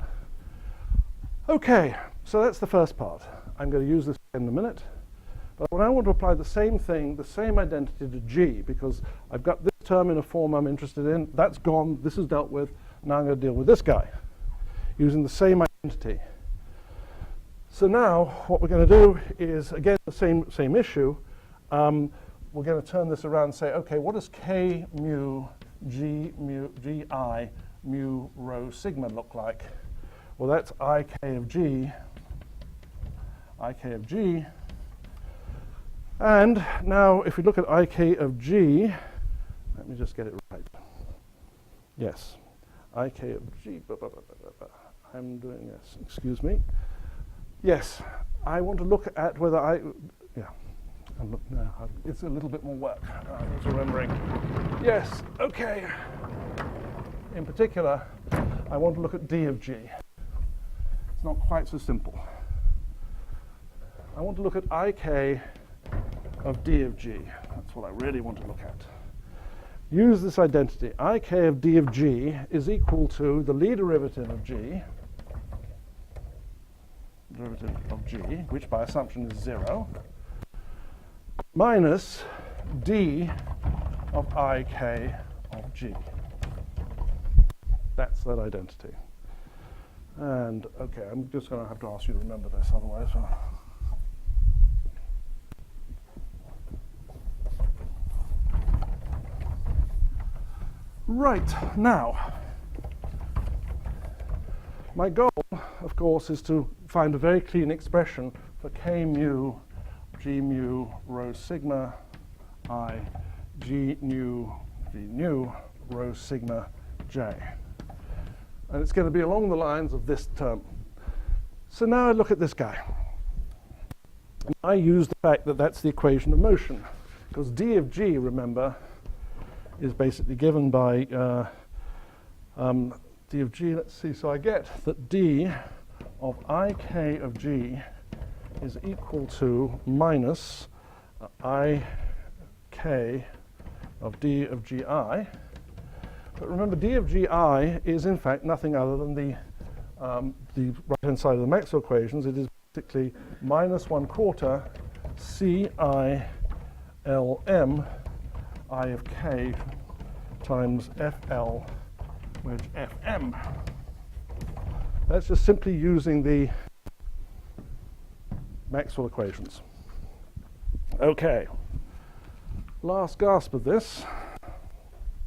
Okay. So that's the first part. I'm going to use this in a minute. But when I want to apply the same thing, the same identity to G, because I've got this term in a form I'm interested in, that's gone, this is dealt with, now I'm going to deal with this guy, using the same identity. So now, what we're going to do is, again, the same issue. We're going to turn this around and say, okay, what does K mu G I mu rho sigma look like? Well, that's Ik of G. And now, if we look at Ik of G, let me just get it right. Yes, Ik of G. I'm doing this. Excuse me. Yes, I want to look at whether it's a little bit more work. I was remembering. Yes, okay. In particular, I want to look at D of G. It's not quite so simple. I want to look at Ik of D of G. That's what I really want to look at. Use this identity. Ik of D of G is equal to the Lie derivative of G, which by assumption is 0, minus D of Ik of G. That's that identity. And, okay, I'm just going to have to ask you to remember this, otherwise. Right, now, my goal, of course, is to find a very clean expression for K mu, G mu, rho sigma, I, G nu, rho sigma, J. And it's going to be along the lines of this term. So now I look at this guy. And I use the fact that that's the equation of motion, because D of G, remember, is basically given by D of G. Let's see, so I get that D of Ik of G is equal to minus Ik of D of Gi. But remember, D of Gi is in fact nothing other than the right-hand side of the Maxwell equations. It is basically minus 1/4 CI-LM I of K times FL wedge FM. That's just simply using the Maxwell equations. Okay. Last gasp of this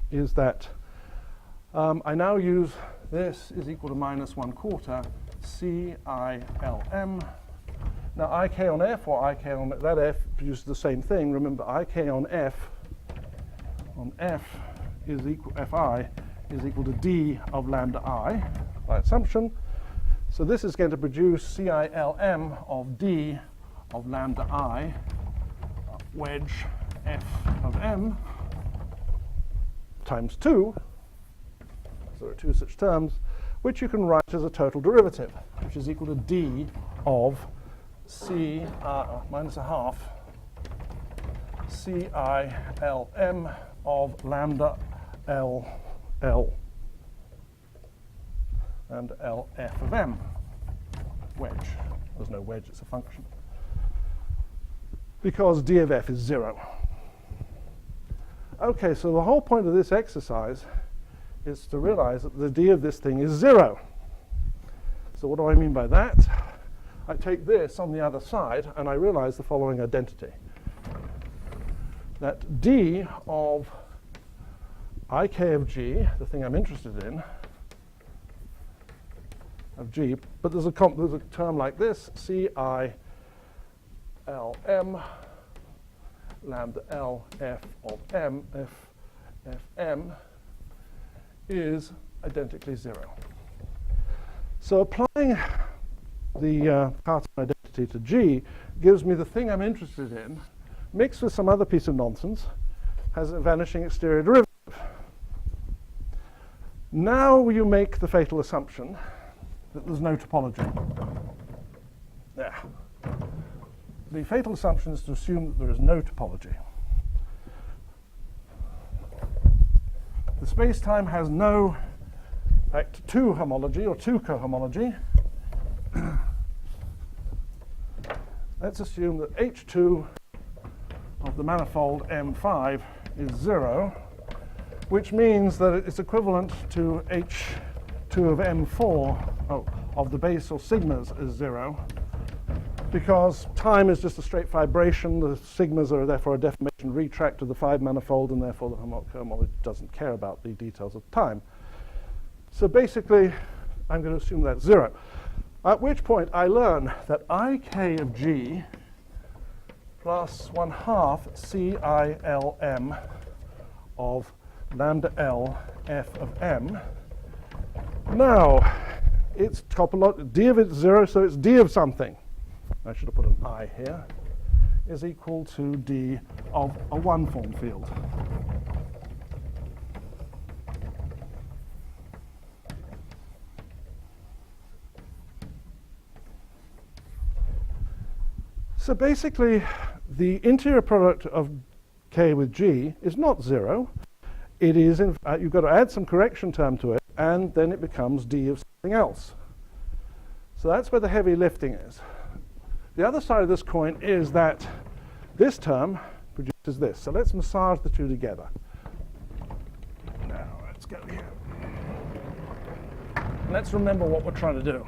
is that I now use this is equal to minus 1/4 CI-LM. Now Ik on F or Ik on that F produces the same thing. Remember, Ik on F is equal Fi is equal to D of lambda I by assumption. So this is going to produce CI-LM of D of lambda I wedge F of M times 2. So there are two such terms, which you can write as a total derivative, which is equal to D of C minus a half CI-LM of lambda L and LF of M, wedge. There's no wedge, it's a function. Because D of F is 0. Okay, so the whole point of this exercise is to realize that the D of this thing is 0. So what do I mean by that? I take this on the other side, and I realize the following identity. That d of ik of g, the thing I'm interested in, of g, but there's a term like this, ci lm lambda l f of m, f m, is identically 0. So applying the Cartan identity to g gives me the thing I'm interested in, mixed with some other piece of nonsense, has a vanishing exterior derivative. Now you make the fatal assumption that there's no topology. Yeah. The fatal assumption is to assume that there is no topology. The space-time has no Act 2 homology or 2 cohomology. Let's assume that H2 of the manifold M5 is 0, which means that it's equivalent to H2 of M4 of the base or sigmas is 0, because time is just a straight vibration. The sigmas are therefore a deformation retract of the 5 manifold, and therefore the homology doesn't care about the details of time. So basically, I'm going to assume that's 0. At which point I learn that ik of g plus 1/2 CILM of lambda L f of m. Now, it's topological. D of it's 0, so it's d of something. I should have put an I here, is equal to d of a one-form field. So basically, the interior product of k with g is not 0. It is, you've got to add some correction term to it, and then it becomes d of something else. So that's where the heavy lifting is. The other side of this coin is that this term produces this. So let's massage the two together. Now, let's go here. Let's remember what we're trying to do.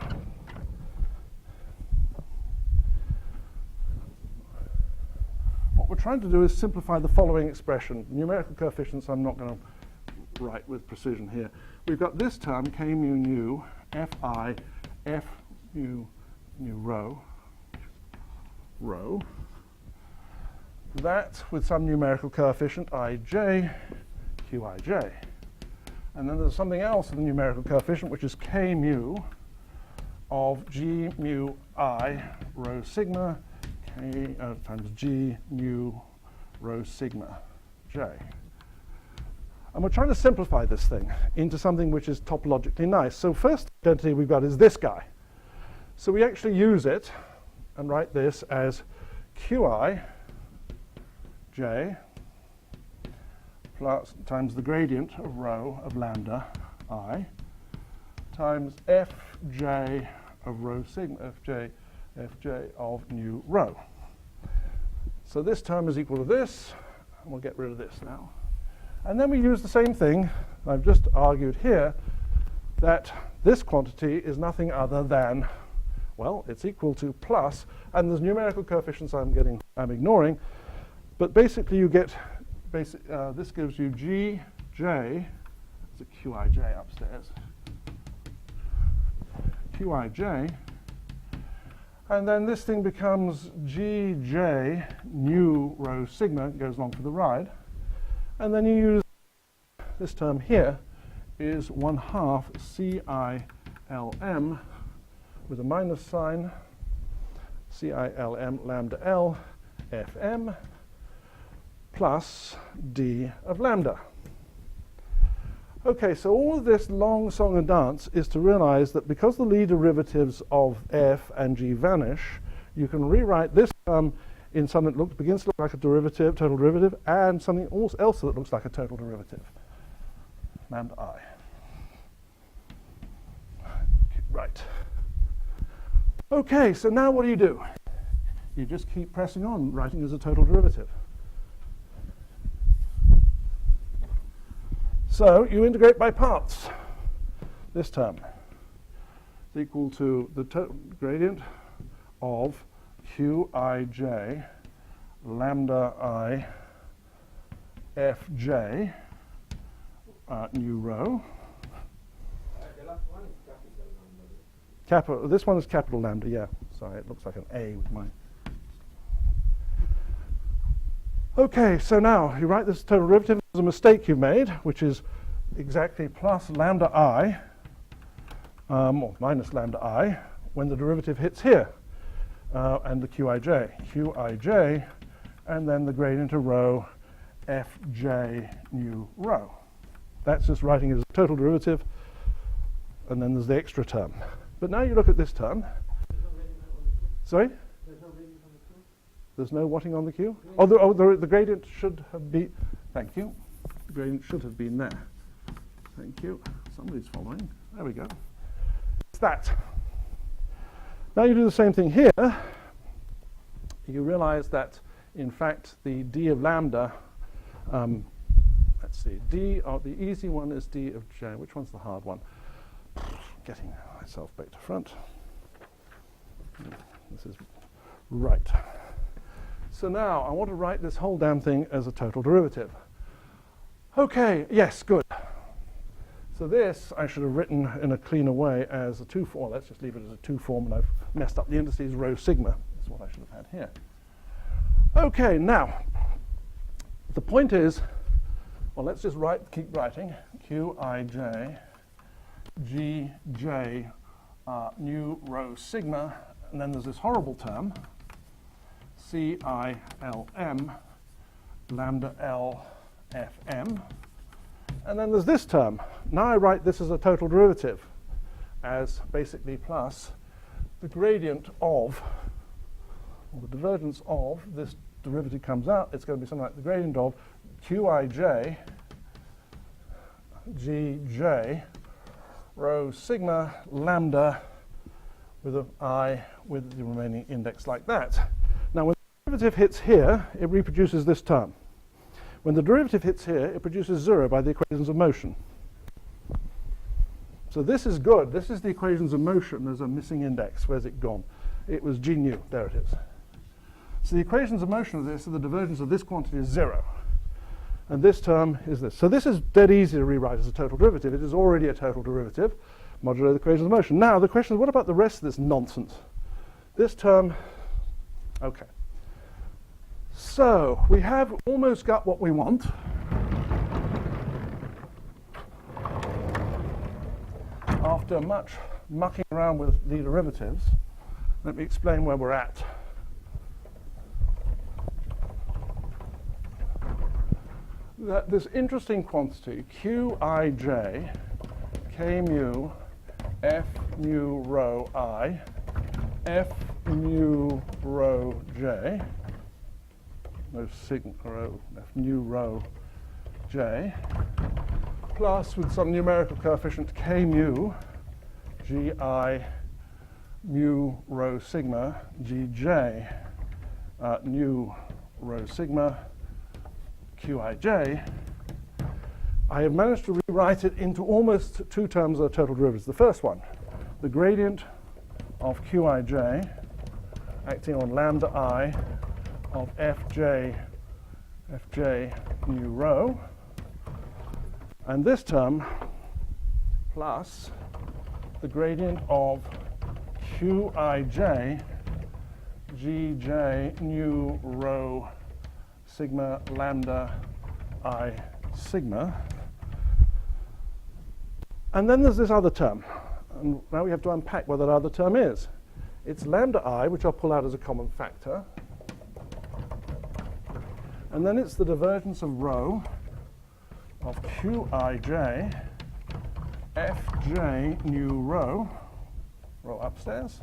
What we're trying to do is simplify the following expression. Numerical coefficients I'm not going to write with precision here. We've got this term, k mu nu, fi, f mu rho, that with some numerical coefficient ij, qij. And then there's something else in the numerical coefficient, which is k mu of g mu I rho sigma k times g mu rho sigma j. And we're trying to simplify this thing into something which is topologically nice. So first identity we've got is this guy. So we actually use it and write this as qi j plus times the gradient of rho of lambda I times fj of rho sigma, fj of nu rho. So this term is equal to this, and we'll get rid of this now. And then we use the same thing I've just argued here, that this quantity is nothing other than, well, it's equal to plus, and there's numerical coefficients I'm ignoring, but basically you get, this gives you gj, it's a qij upstairs, qij, and then this thing becomes gj nu rho sigma, goes along for the ride, and then you use this term here is 1/2 CILM with a minus sign, CILM lambda L FM plus D of lambda. Okay, so all of this long song and dance is to realize that because the Lie derivatives of f and g vanish, you can rewrite this term in something that begins to look like a derivative, total derivative, and something else that looks like a total derivative, lambda I. Right. Okay, so now what do? You just keep pressing on, writing as a total derivative. So you integrate by parts, this term. is equal to the gradient of Qij lambda I Fj nu rho. The last one is capital number. Capital. This one is capital lambda. Yeah. Sorry, it looks like an A with my. Okay, so now you write this total derivative as a mistake you made, which is exactly plus lambda I, or minus lambda I, when the derivative hits here, and the Qij, and then the gradient of rho Fj nu rho. That's just writing it as a total derivative, and then there's the extra term. But now you look at this term. Sorry? There's no whatting on the Q? The gradient should have been, thank you. The gradient should have been there. Thank you. Somebody's following. There we go. It's that. Now you do the same thing here. You realize that, in fact, the d of lambda, let's see, d of the easy one is d of j. Which one's the hard one? Getting myself back to front. This is right. So now I want to write this whole damn thing as a total derivative. Okay, yes, good. So this I should have written in a cleaner way as a 2 form. Let's just leave it as a 2 form, and I've messed up the indices. Rho sigma is what I should have had here. Okay, now the point is, well, let's just keep writing. Qij Gj nu rho sigma, and then there's this horrible term, Cilm lambda L Fm. And then there's this term. Now I write this as a total derivative as basically plus the gradient of, or the divergence of, this derivative comes out, it's going to be something like the gradient of Qij Gj rho sigma lambda with an I with the remaining index like that. Now when the derivative hits here, it reproduces this term. When the derivative hits here, it produces 0 by the equations of motion. So this is good. This is the equations of motion. There's a missing index. Where's it gone? It was g nu. There it is. So the equations of motion of this, so the divergence of this quantity is 0. And this term is this. So this is dead easy to rewrite as a total derivative. It is already a total derivative, modulo the equations of motion. Now the question is, what about the rest of this nonsense? This term, okay. So we have almost got what we want. After much mucking around with the derivatives, let me explain where we're at. That this interesting quantity, Qij, K mu, F mu rho I, F mu rho J, no sigma rho, F nu rho J, plus with some numerical coefficient K mu, Gi mu rho sigma, Gj nu rho sigma, Qij, I have managed to rewrite it into almost 2 terms of total derivatives. The first one, the gradient of Qij acting on lambda I of Fj nu rho, and this term plus the gradient of Qij Gj nu rho sigma lambda I sigma. And then there's this other term. And now we have to unpack what that other term is. It's lambda I, which I'll pull out as a common factor. And then it's the divergence of rho of Qij Fj nu rho upstairs.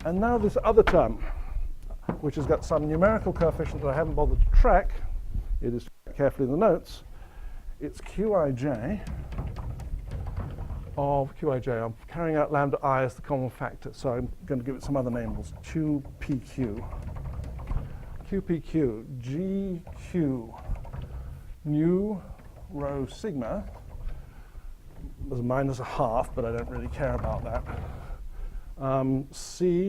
And now this other term, which has got some numerical coefficient that I haven't bothered to track. It is carefully in the notes. It's Qij of Qij. I'm carrying out lambda I as the common factor, so I'm going to give it some other names. QPQ. QPQ. GQ nu rho sigma. There's minus a half, but I don't really care about that. LM,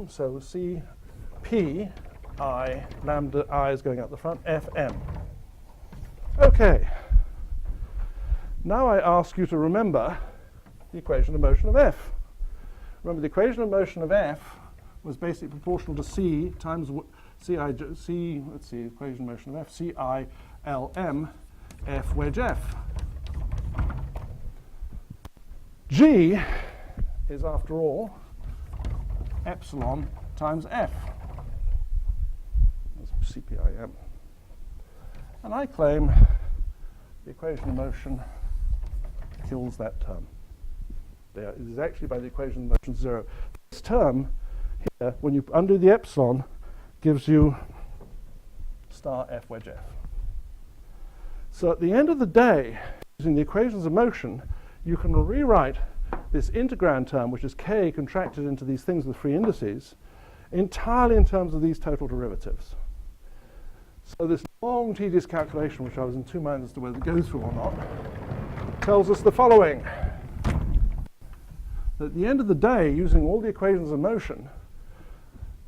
so CP I, lambda I is going out the front, Fm. Okay. Now I ask you to remember the equation of motion of F. Remember, the equation of motion of F was basically proportional to C times let's see, equation of motion of F, CI LM F wedge F. G is, after all, epsilon times F. That's CPIM. And I claim the equation of motion kills that term. It is actually by the equation of motion 0. This term here, when you undo the epsilon, gives you star F wedge F. So at the end of the day, using the equations of motion, you can rewrite this integrand term, which is k contracted into these things with free indices, entirely in terms of these total derivatives. So this long, tedious calculation, which I was in two minds as to whether it goes through or not, tells us the following. That at the end of the day, using all the equations of motion,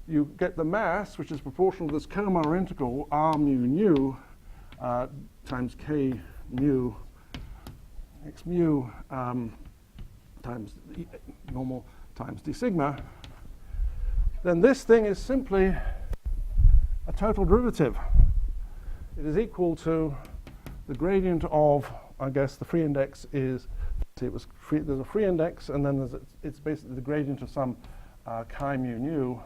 you get the mass, which is proportional to this comolar integral, r mu nu times k mu x mu times normal times d sigma. Then this thing is simply a total derivative. It is equal to the gradient of, I guess, the free index is, there's a free index, and then it's basically the gradient of some chi mu nu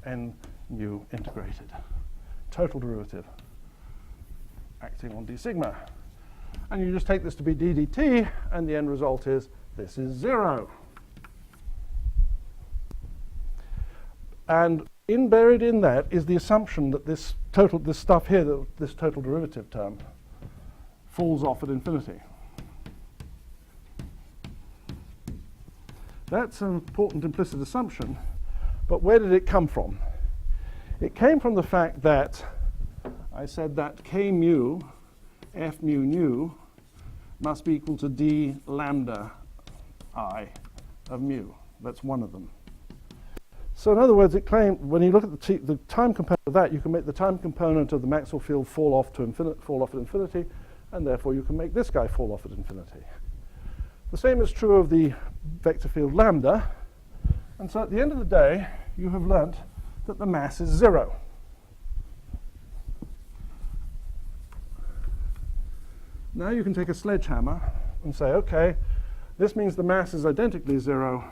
n mu integrated. Total derivative acting on d sigma. And you just take this to be d dt, and the end result is this is 0. And buried in that is the assumption that this stuff here, this total derivative term, falls off at infinity. That's an important implicit assumption, but where did it come from? It came from the fact that I said that k mu, f mu nu, must be equal to d lambda I of mu. That's one of them. So in other words, it claimed, when you look at the time component of that, you can make the time component of the Maxwell field fall off at infinity, and therefore you can make this guy fall off at infinity. The same is true of the vector field lambda. And so at the end of the day, you have learnt that the mass is 0. Now you can take a sledgehammer and say, okay, this means the mass is identically 0.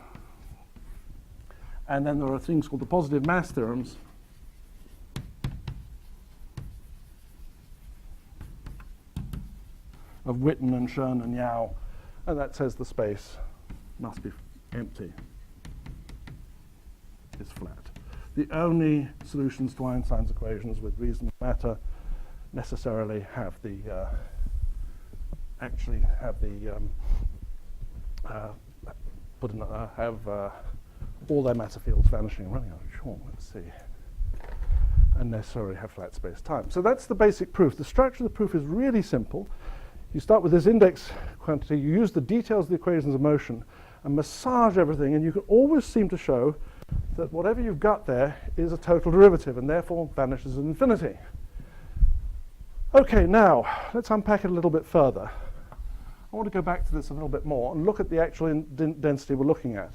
And then there are things called the positive mass theorems. Of Witten and Chern and Yau. And that says the space must be empty. It's flat. The only solutions to Einstein's equations with reasonable matter necessarily have the all their matter fields vanishing and running out of short. Let's see. And necessarily have flat space time. So that's the basic proof. The structure of the proof is really simple. You start with this index quantity, you use the details of the equations of motion and massage everything, and you can always seem to show that whatever you've got there is a total derivative and therefore vanishes at infinity. Okay, now let's unpack it a little bit further. I want to go back to this a little bit more and look at the actual density we're looking at.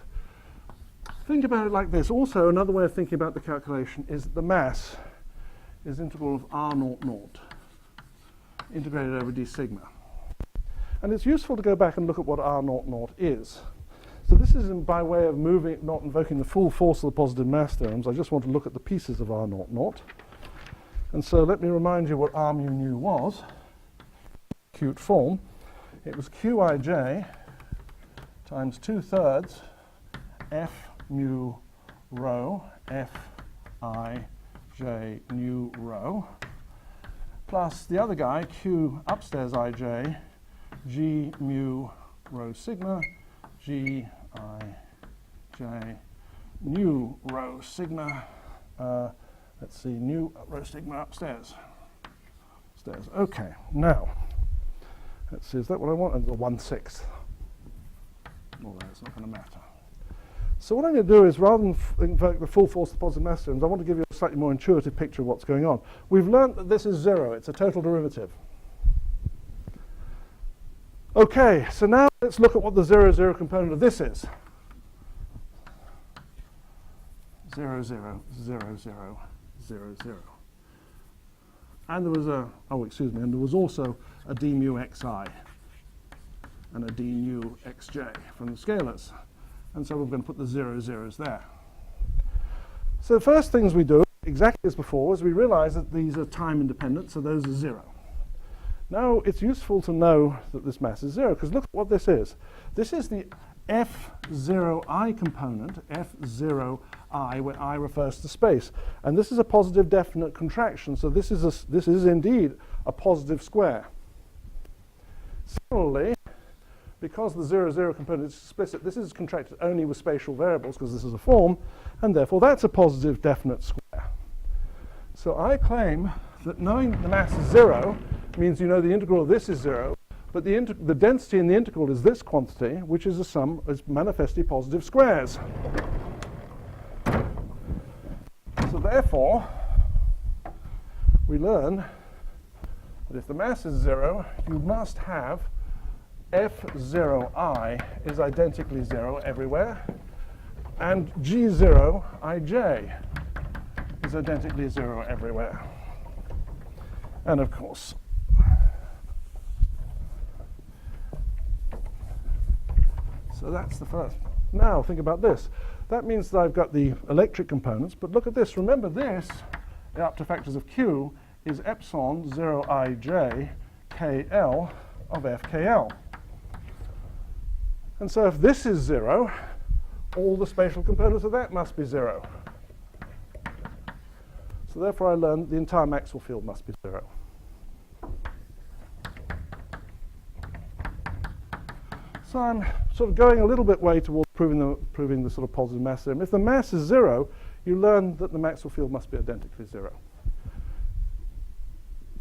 Think about it like this. Also, another way of thinking about the calculation is that the mass is integral of r naught naught, integrated over d sigma. And it's useful to go back and look at what r naught naught is. So this is by way of not invoking the full force of the positive mass theorems. I just want to look at the pieces of r naught naught. And so let me remind you what r mu nu was. Acute form. It was qij times 2/3 f mu rho f I j nu rho plus the other guy, q upstairs ij, g mu rho sigma, g I j nu rho sigma. Let's see, nu rho sigma upstairs. Okay, now, Let's see, is that what I want? And the 1/6. Although it's not going to matter. So what I'm going to do is, rather than invoke the full force of the positive mass theorems, I want to give you a slightly more intuitive picture of what's going on. We've learnt that this is 0. It's a total derivative. Okay, so now let's look at what the 0, 0 component of this is. 0, 0, 0, 0, 0, 0. And there was and there was also a d mu xi and a d mu xj from the scalars. And so we're going to put the 0, 0s there. So the first things we do, exactly as before, is we realize that these are time independent, so those are 0. Now it's useful to know that this mass is 0, because look at what this is. This is the F0i component, F0i, where I refers to space. And this is a positive definite contraction, so this is indeed a positive square. Similarly, because the 0, 0 component is explicit, this is contracted only with spatial variables, because this is a form, and therefore that's a positive definite square. So I claim that knowing the mass is 0 means you know the integral of this is 0, but the density in the integral is this quantity, which is a sum of manifestly positive squares. So therefore, we learn that if the mass is 0, you must have F0i is identically 0 everywhere, and G0ij is identically 0 everywhere. And of course, so that's the first. Now think about this. That means that I've got the electric components, but look at this. Remember this, up to factors of Q, is epsilon 0ij kl of fkl. And so if this is 0, all the spatial components of that must be 0. So therefore I learned the entire Maxwell field must be 0. So I'm sort of going a little bit way towards proving the sort of positive mass theorem. If the mass is 0, you learn that the Maxwell field must be identically 0.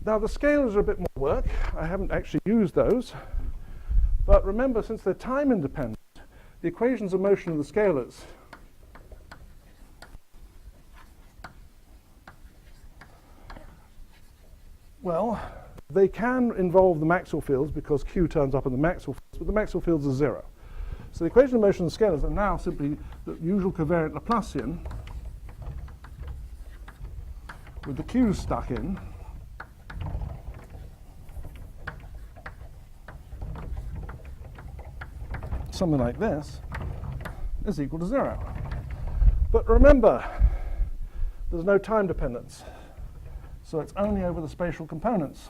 Now the scalars are a bit more work. I haven't actually used those. But remember, since they're time independent, the equations of motion of the scalars well, they can involve the Maxwell fields because Q turns up in the Maxwell fields, but the Maxwell fields are 0. So the equation of motion of the scalars are now simply the usual covariant Laplacian with the Q's stuck in. Something like this is equal to 0. But remember, there's no time dependence. So it's only over the spatial components.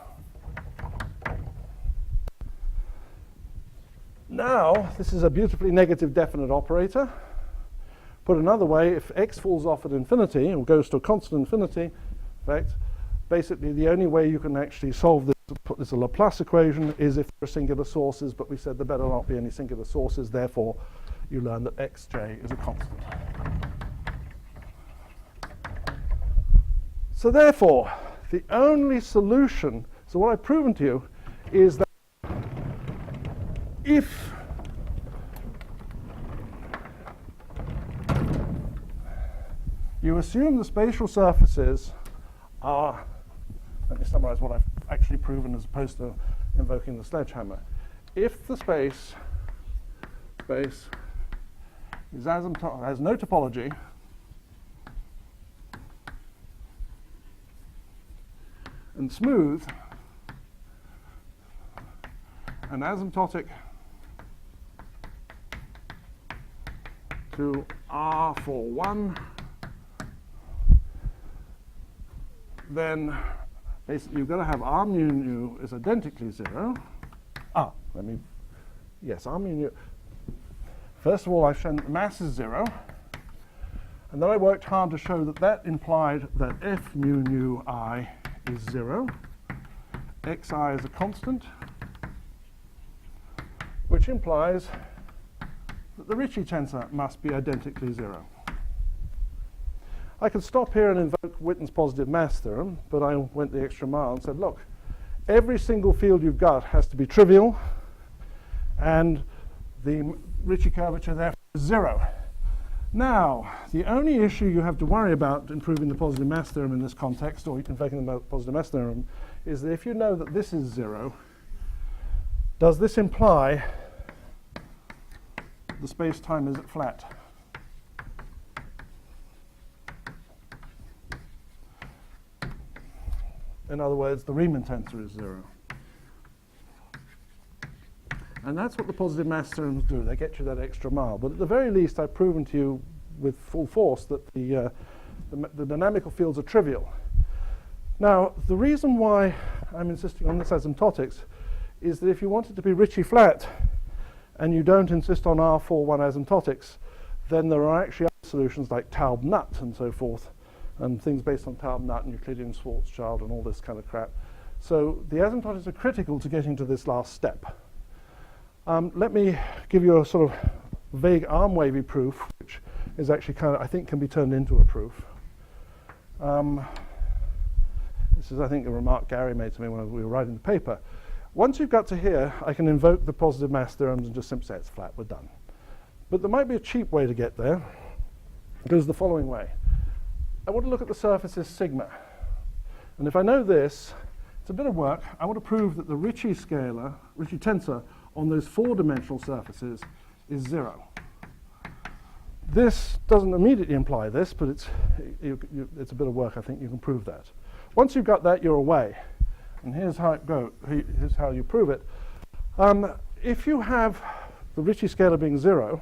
Now, this is a beautifully negative definite operator. Put another way, if x falls off at infinity, or goes to a constant infinity, in fact, basically the only way you can actually solve this, put this a Laplace equation, is if there are singular sources, but we said there better not be any singular sources, therefore you learn that xj is a constant. So therefore, the only solution, so what I've proven to you is that if you assume the spatial surfaces are, let me summarize what I've actually proven as opposed to invoking the sledgehammer. If the space is has no topology, and smooth, and asymptotic to R for 1, then basically you've got to have R mu nu is identically 0. R mu nu. First of all, I've shown that the mass is 0, and then I worked hard to show that that implied that F mu nu I is 0, xi is a constant, which implies that the Ricci tensor must be identically 0. I could stop here and invoke Witten's positive mass theorem, but I went the extra mile and said, look, every single field you've got has to be trivial, and the Ricci curvature therefore is 0. Now, the only issue you have to worry about in proving the positive mass theorem in this context, or in fact in the positive mass theorem, is that if you know that this is 0, does this imply the space-time is flat? In other words, the Riemann tensor is 0. And that's what the positive mass theorems do. They get you that extra mile. But at the very least, I've proven to you with full force that the dynamical fields are trivial. Now, the reason why I'm insisting on this asymptotics is that if you want it to be Ricci flat and you don't insist on R41 asymptotics, then there are actually other solutions like Taub-Nutt and so forth, and things based on Taub-Nutt and Euclidean Schwarzschild and all this kind of crap. So the asymptotics are critical to getting to this last step. Let me give you a sort of vague arm-wavy proof, which is actually kind of, I think, can be turned into a proof. This is, I think, a remark Gary made to me when we were writing the paper. Once you've got to here, I can invoke the positive mass theorems and just simply say it's flat, we're done. But there might be a cheap way to get there. It goes the following way. I want to look at the surfaces sigma. And if I know this, it's a bit of work. I want to prove that the Ricci scalar, Ricci tensor, on those 4-dimensional surfaces is 0. This doesn't immediately imply this, but it's a bit of work. I think you can prove that. Once you've got that, you're away. And here's how it goes. Here's how you prove it. If you have the Ricci scalar being 0,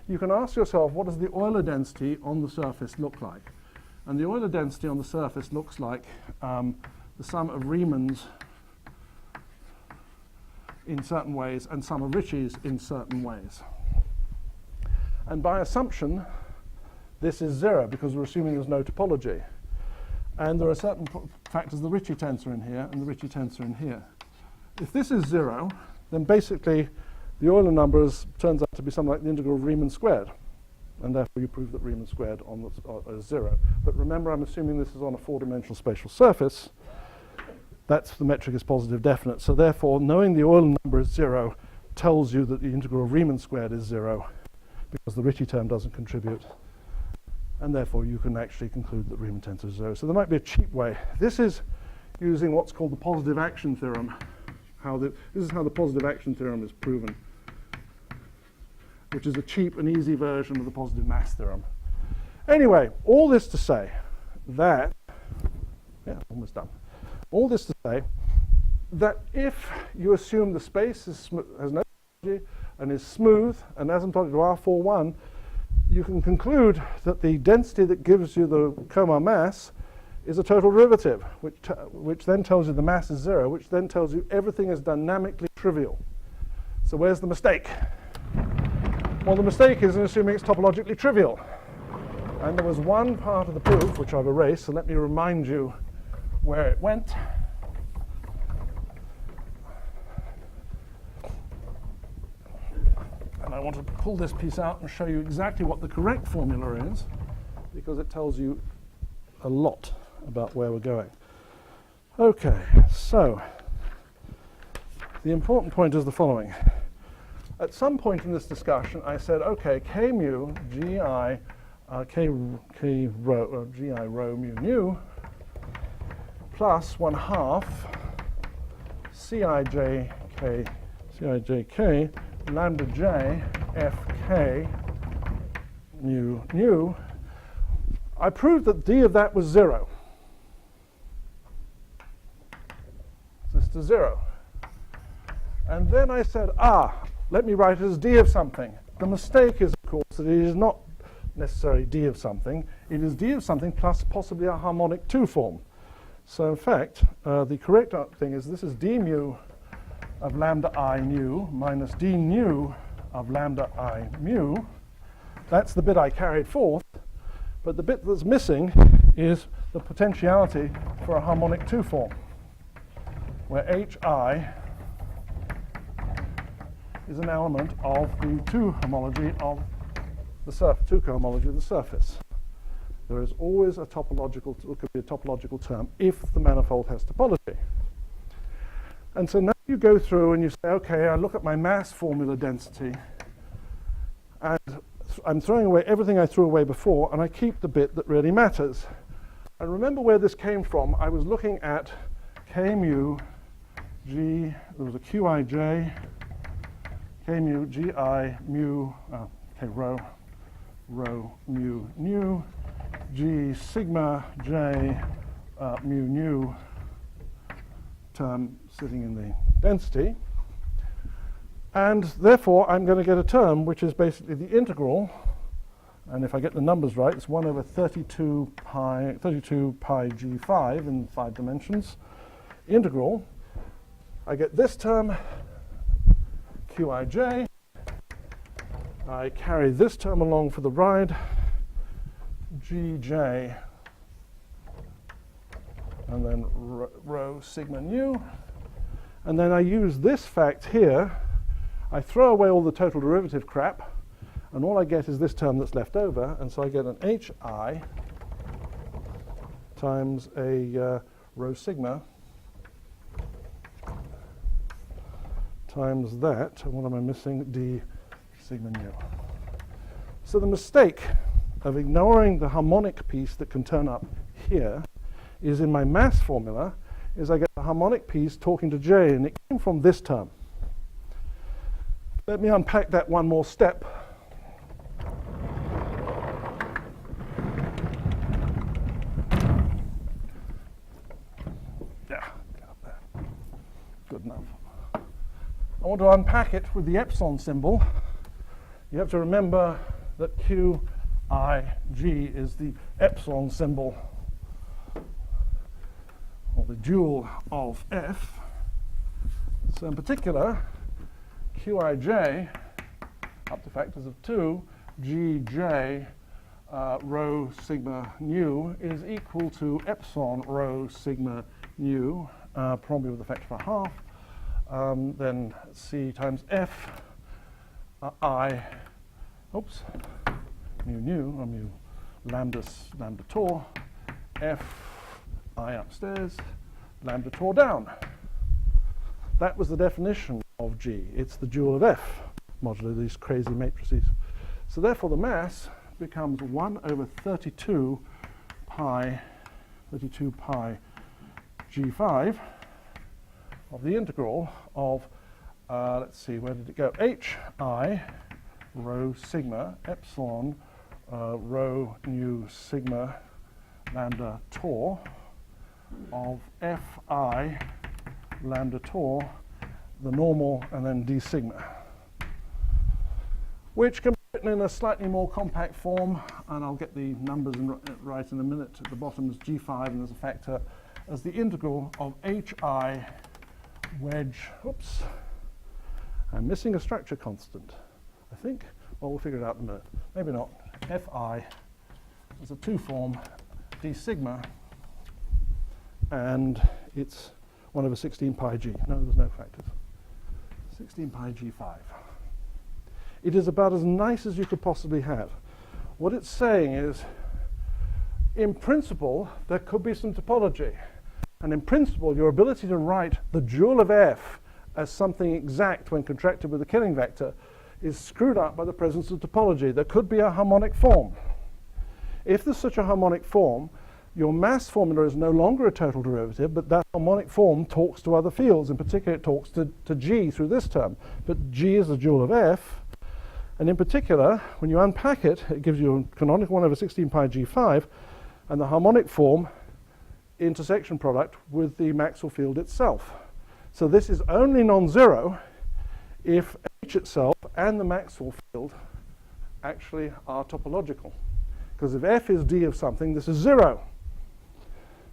you can ask yourself, what does the Euler density on the surface look like? And the Euler density on the surface looks like the sum of Riemanns in certain ways and sum of Ricci's in certain ways. And by assumption, this is 0 because we're assuming there's no topology. And there are certain factors, the Ricci tensor in here and the Ricci tensor in here. If this is 0, then basically the Euler numbers turns out to be something like the integral of Riemann squared. And therefore you prove that Riemann squared is 0. But remember, I'm assuming this is on a 4-dimensional spatial surface. That's the metric is positive definite. So therefore, knowing the Euler number is 0 tells you that the integral of Riemann squared is 0 because the Ricci term doesn't contribute. And therefore, you can actually conclude that Riemann tensor is 0. So there might be a cheap way. This is using what's called the positive action theorem. This is how the positive action theorem is proven, which is a cheap and easy version of the positive mass theorem. Anyway, all this to say that, almost done. All this to say that if you assume the space has no topology and is smooth and asymptotic to R41, you can conclude that the density that gives you the Komar mass is a total derivative, which then tells you the mass is 0, which then tells you everything is dynamically trivial. So where's the mistake? Well, the mistake is in assuming it's topologically trivial. And there was one part of the proof which I've erased, so let me remind you where it went. And I want to pull this piece out and show you exactly what the correct formula is, because it tells you a lot about where we're going. Okay, so the important point is the following. At some point in this discussion, I said, okay, K mu, Gi, K rho, Gi rho mu nu, plus 1/2 Cijk lambda j fk mu nu. I proved that d of that was 0. This to 0. And then I said, let me write it as d of something. The mistake is, of course, that it is not necessarily d of something. It is d of something plus possibly a harmonic 2 form. So in fact, the correct thing is this is d mu of lambda I nu minus d nu of lambda I mu. That's the bit I carried forth. But the bit that's missing is the potentiality for a harmonic 2 form, where Hi is an element of the 2 homology of the surface, 2 cohomology of the surface. There is always a topological, it could be a topological term if the manifold has topology. And so now you go through and you say, okay, I look at my mass formula density, and I'm throwing away everything I threw away before, and I keep the bit that really matters. And remember where this came from. I was looking at K mu G, there was a Qij, K mu Gi mu, okay, rho mu nu, G sigma J mu nu term sitting in the density. And therefore, I'm going to get a term which is basically the integral, and if I get the numbers right, it's 1 over 32 pi g5 in 5 dimensions. Integral, I get this term, Qij. I carry this term along for the ride, Gj, and then rho sigma nu. And then I use this fact here. I throw away all the total derivative crap, and all I get is this term that's left over, and so I get an Hi times a rho sigma times that, and what am I missing? D sigma nu. So the mistake of ignoring the harmonic piece that can turn up here is in my mass formula, is I get the harmonic piece talking to J, and it came from this term. Let me unpack that one more step. Yeah, get up there. Good enough. I want to unpack it with the epsilon symbol. You have to remember that Qig is the epsilon symbol, or the dual of F. So in particular, Qij, up to factors of 2, Gj rho sigma nu is equal to epsilon rho sigma nu, probably with a factor of a half. Then C times F mu nu, or mu lambda tor, F I upstairs, lambda tor down. That was the definition of G. It's the dual of F, modulo these crazy matrices. So therefore the mass becomes 1 over 32 pi G5 of the integral of, let's see, where did it go? Hi rho sigma epsilon rho nu sigma lambda tor of Fi lambda tor, the normal, and then d sigma, which can be written in a slightly more compact form, and I'll get the numbers right in a minute. At the bottom is G5, and there's a factor as the integral of Hi wedge, oops, I'm missing a structure constant, I think. Well, we'll figure it out in a minute. Maybe not. Fi is a 2 form, d sigma, and it's 1 over 16 pi g. No, there's no factors. 16 pi g5. It is about as nice as you could possibly have. What it's saying is, in principle, there could be some topology. And in principle, your ability to write the dual of F as something exact when contracted with a killing vector is screwed up by the presence of topology. There could be a harmonic form. If there's such a harmonic form, your mass formula is no longer a total derivative, but that harmonic form talks to other fields. In particular, it talks to G through this term. But G is the dual of F. And in particular, when you unpack it, it gives you a canonical 1 over 16 pi G5, and the harmonic form intersection product with the Maxwell field itself. So this is only non-zero if H itself and the Maxwell field actually are topological. Because if F is D of something, this is 0.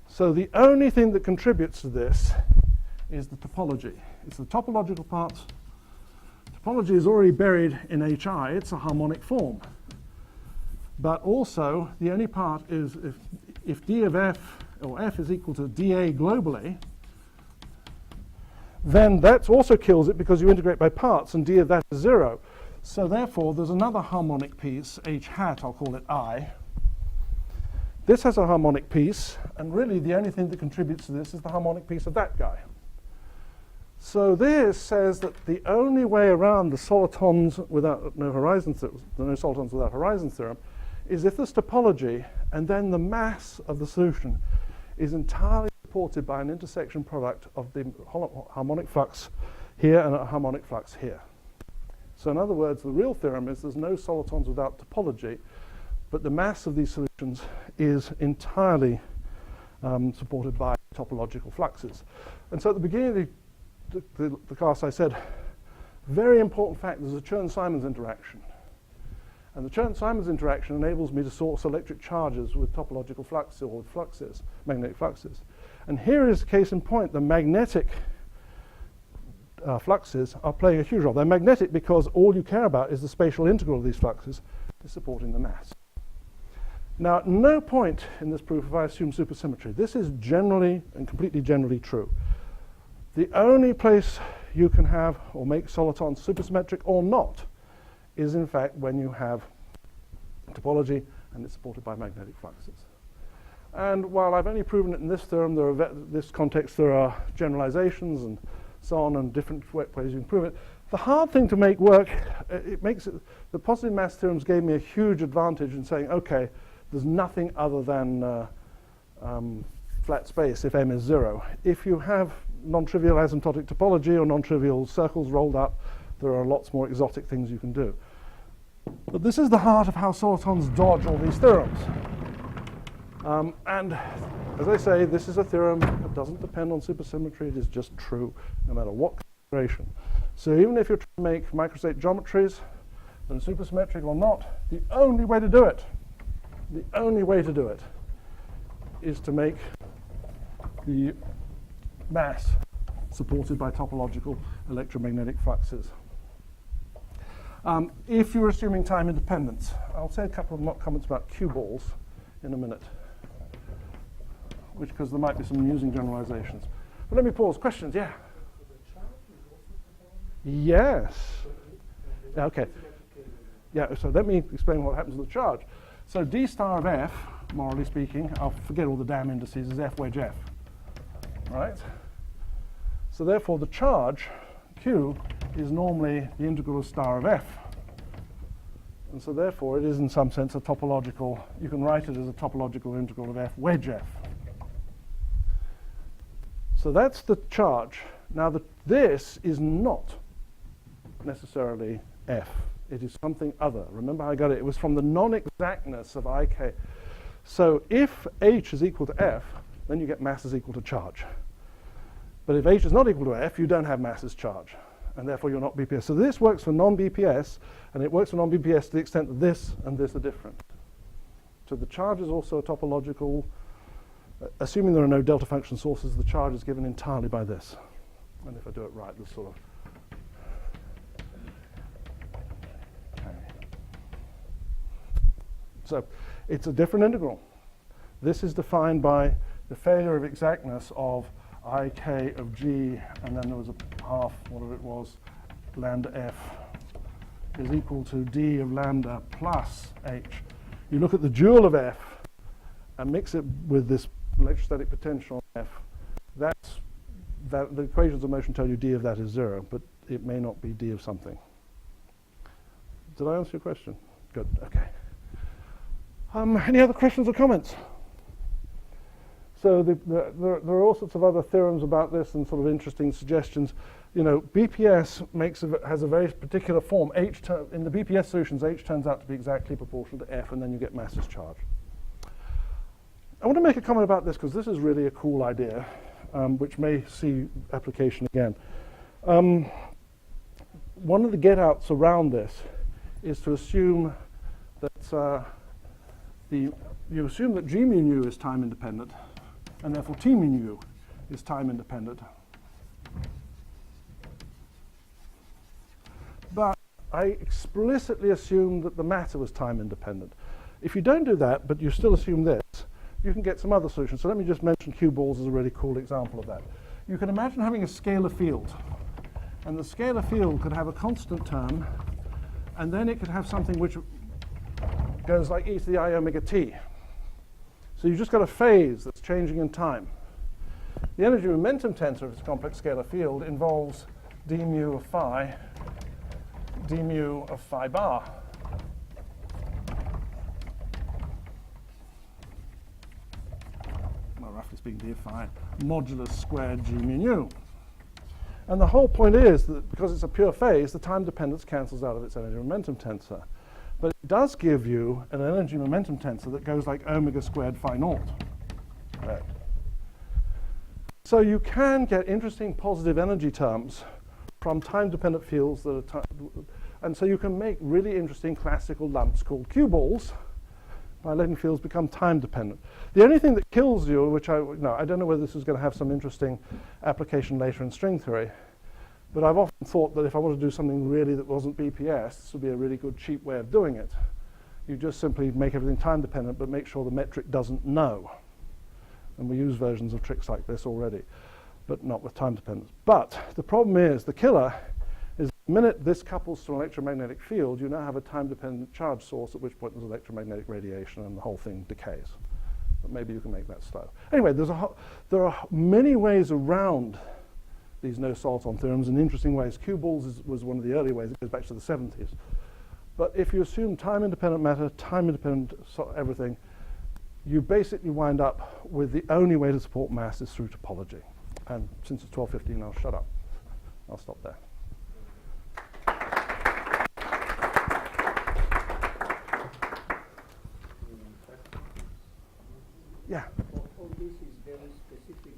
So the only thing that contributes to this is the topology. It's the topological part. Topology is already buried in Hi. It's a harmonic form. But also, the only part is if D of F, or F is equal to dA globally, then that also kills it because you integrate by parts, and D of that is 0. So therefore, there's another harmonic piece, H hat, I'll call it I. This has a harmonic piece, and really the only thing that contributes to this is the harmonic piece of that guy. So this says that the only way around the solitons without no solitons without horizon theorem is if there's topology and then the mass of the solution is entirely supported by an intersection product of the harmonic flux here and a harmonic flux here. So in other words, the real theorem is there's no solitons without topology, but the mass of these solutions is entirely supported by topological fluxes. And so at the beginning of the class I said, very important fact, there's a Chern-Simons interaction. And the Chern-Simons interaction enables me to source electric charges with topological fluxes or with fluxes, magnetic fluxes. And here is case in point, the magnetic fluxes are playing a huge role. They're magnetic because all you care about is the spatial integral of these fluxes is supporting the mass. Now, at no point in this proof have I assumed supersymmetry. This is generally and completely generally true. The only place you can have or make solitons supersymmetric or not is in fact when you have topology and it's supported by magnetic fluxes. And while I've only proven it in this theorem, this context, there are generalizations and so on and different ways you can prove it. The hard thing to make work, the positive mass theorems gave me a huge advantage in saying, okay, there's nothing other than flat space if m is 0. If you have non-trivial asymptotic topology or non-trivial circles rolled up, there are lots more exotic things you can do. But this is the heart of how solitons dodge all these theorems. And as I say, this is a theorem that doesn't depend on supersymmetry. It is just true no matter what configuration. So even if you're trying to make microstate geometries that are supersymmetric or not, the only way to do it is to make the mass supported by topological electromagnetic fluxes. If you're assuming time independence, I'll say a couple of comments about cue balls in a minute, because there might be some amusing generalizations. But let me pause. Questions? Yeah? Yes. Okay. Yeah, so let me explain what happens to the charge. So d star of f, morally speaking, I'll forget all the damn indices, is f wedge f. Right? So therefore the charge, q, is normally the integral of star of f. And so therefore it is in some sense a topological, you can write it as a topological integral of f wedge f. So that's the charge. Now this is not necessarily f. It is something other. Remember I got it. It was from the non-exactness of IK. So if h is equal to f, then you get mass is equal to charge. But if h is not equal to f, you don't have mass as charge. And therefore you're not BPS. So this works for non-BPS, and it works for non-BPS to the extent that this and this are different. So the charge is also a topological, assuming there are no delta function sources, the charge is given entirely by this. And if I do it right, this sort of. Okay. So it's a different integral. This is defined by the failure of exactness of ik of g, and then there was a half, whatever it was, lambda f is equal to d of lambda plus h. You look at the dual of f and mix it with this electrostatic potential on f. That the equations of motion tell you d of that is 0, but it may not be d of something. Did I answer your question? Good. Okay. Any other questions or comments? So there are all sorts of other theorems about this and sort of interesting suggestions. You know, BPS has a very particular form. In the BPS solutions, H turns out to be exactly proportional to F, and then you get mass as charge. I want to make a comment about this because this is really a cool idea, which may see application again. One of the get-outs around this is to assume that you assume that G mu nu is time independent, and therefore T mu nu is time independent. But I explicitly assume that the matter was time independent. If you don't do that, but you still assume this, you can get some other solutions. So let me just mention cue balls as a really cool example of that. You can imagine having a scalar field, and the scalar field could have a constant term, and then it could have something which goes like e to the I omega t. So you've just got a phase that's changing in time. The energy momentum tensor of its complex scalar field involves d mu of phi bar. Well, roughly speaking, d of phi modulus squared g mu nu. And the whole point is that because it's a pure phase, the time dependence cancels out of its energy momentum tensor. But it does give you an energy momentum tensor that goes like omega squared phi naught. Right. So you can get interesting positive energy terms from time-dependent fields that are and so you can make really interesting classical lumps called cue balls by letting fields become time-dependent. The only thing that kills you, which I don't know whether this is going to have some interesting application later in string theory, but I've often thought that if I want to do something really that wasn't BPS, this would be a really good cheap way of doing it. You just simply make everything time-dependent, but make sure the metric doesn't know. And we use versions of tricks like this already, but not with time dependence. But the problem is, the killer is the minute this couples to an electromagnetic field, you now have a time-dependent charge source, at which point there's electromagnetic radiation and the whole thing decays. But maybe you can make that slow. Anyway, there are many ways around these no-soliton theorems in interesting ways. Cue balls was one of the early ways. It goes back to the 70s. But if you assume time-independent matter, time-independent everything, you basically wind up with the only way to support mass is through topology. And since it's 12:15, I'll shut up. I'll stop there. Yeah. All this is very specific to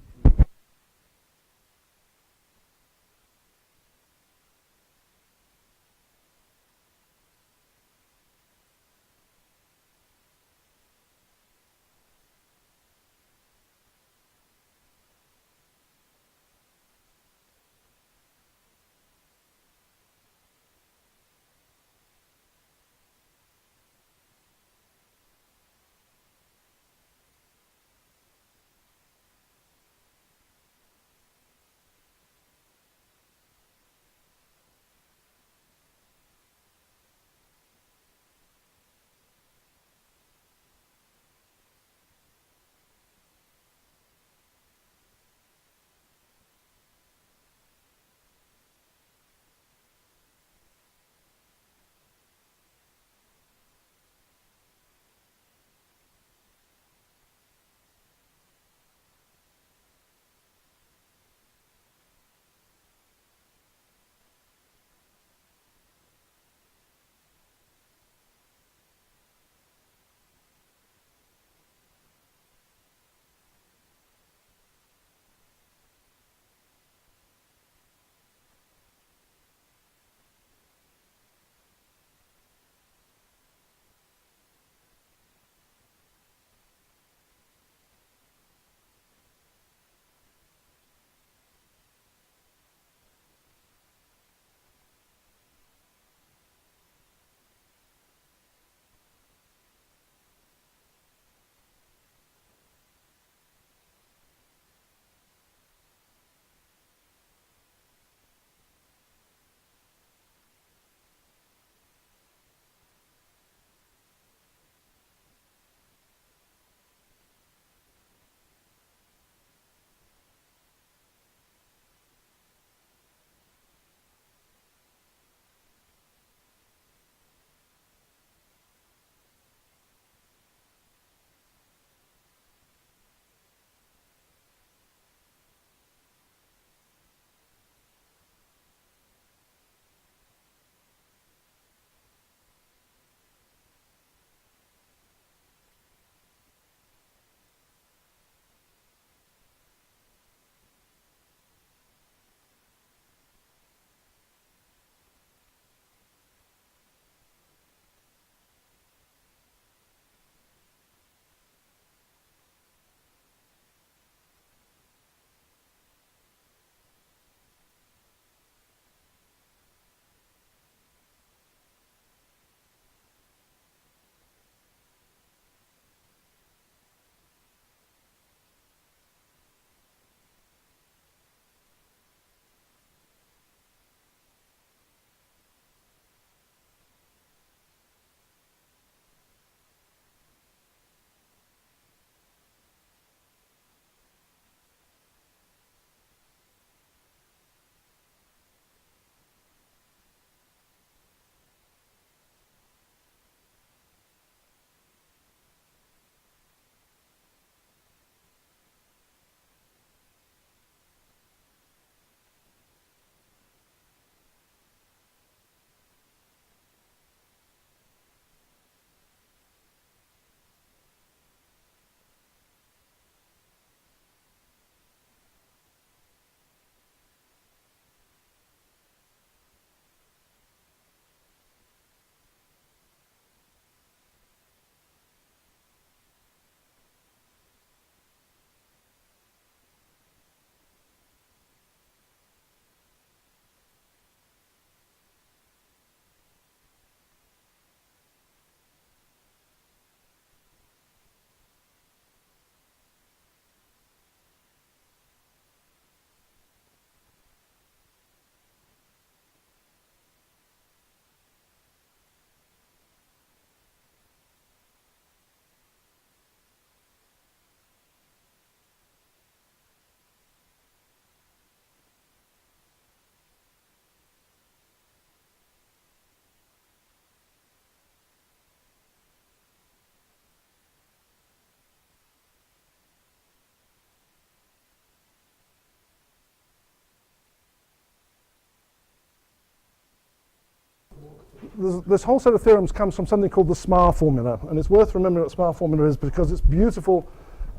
this whole set of theorems comes from something called the Smar formula, and it's worth remembering what Smar formula is because it's beautiful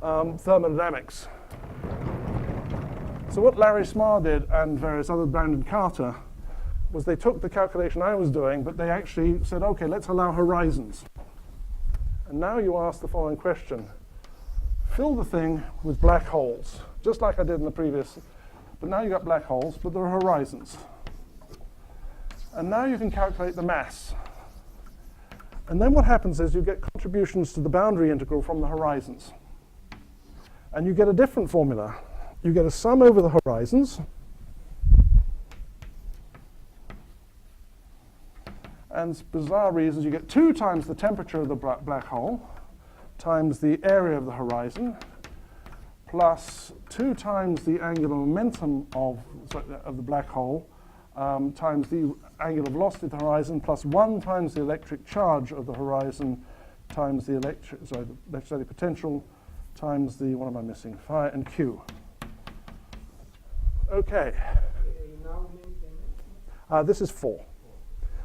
thermodynamics. So what Larry Smar did and various other, Brandon Carter, was they took the calculation I was doing, but they actually said, okay, let's allow horizons. And now you ask the following question. Fill the thing with black holes, just like I did in the previous, but now you've got black holes, but there are horizons. And now you can calculate the mass. And then what happens is you get contributions to the boundary integral from the horizons. And you get a different formula. You get a sum over the horizons. And for bizarre reasons, you get 2 times the temperature of the black hole times the area of the horizon plus 2 times the angular momentum of the black hole times the angular velocity of the horizon plus 1 times the electric charge of the horizon times the electrostatic potential times the, what am I missing, phi and q. Okay. This is 4.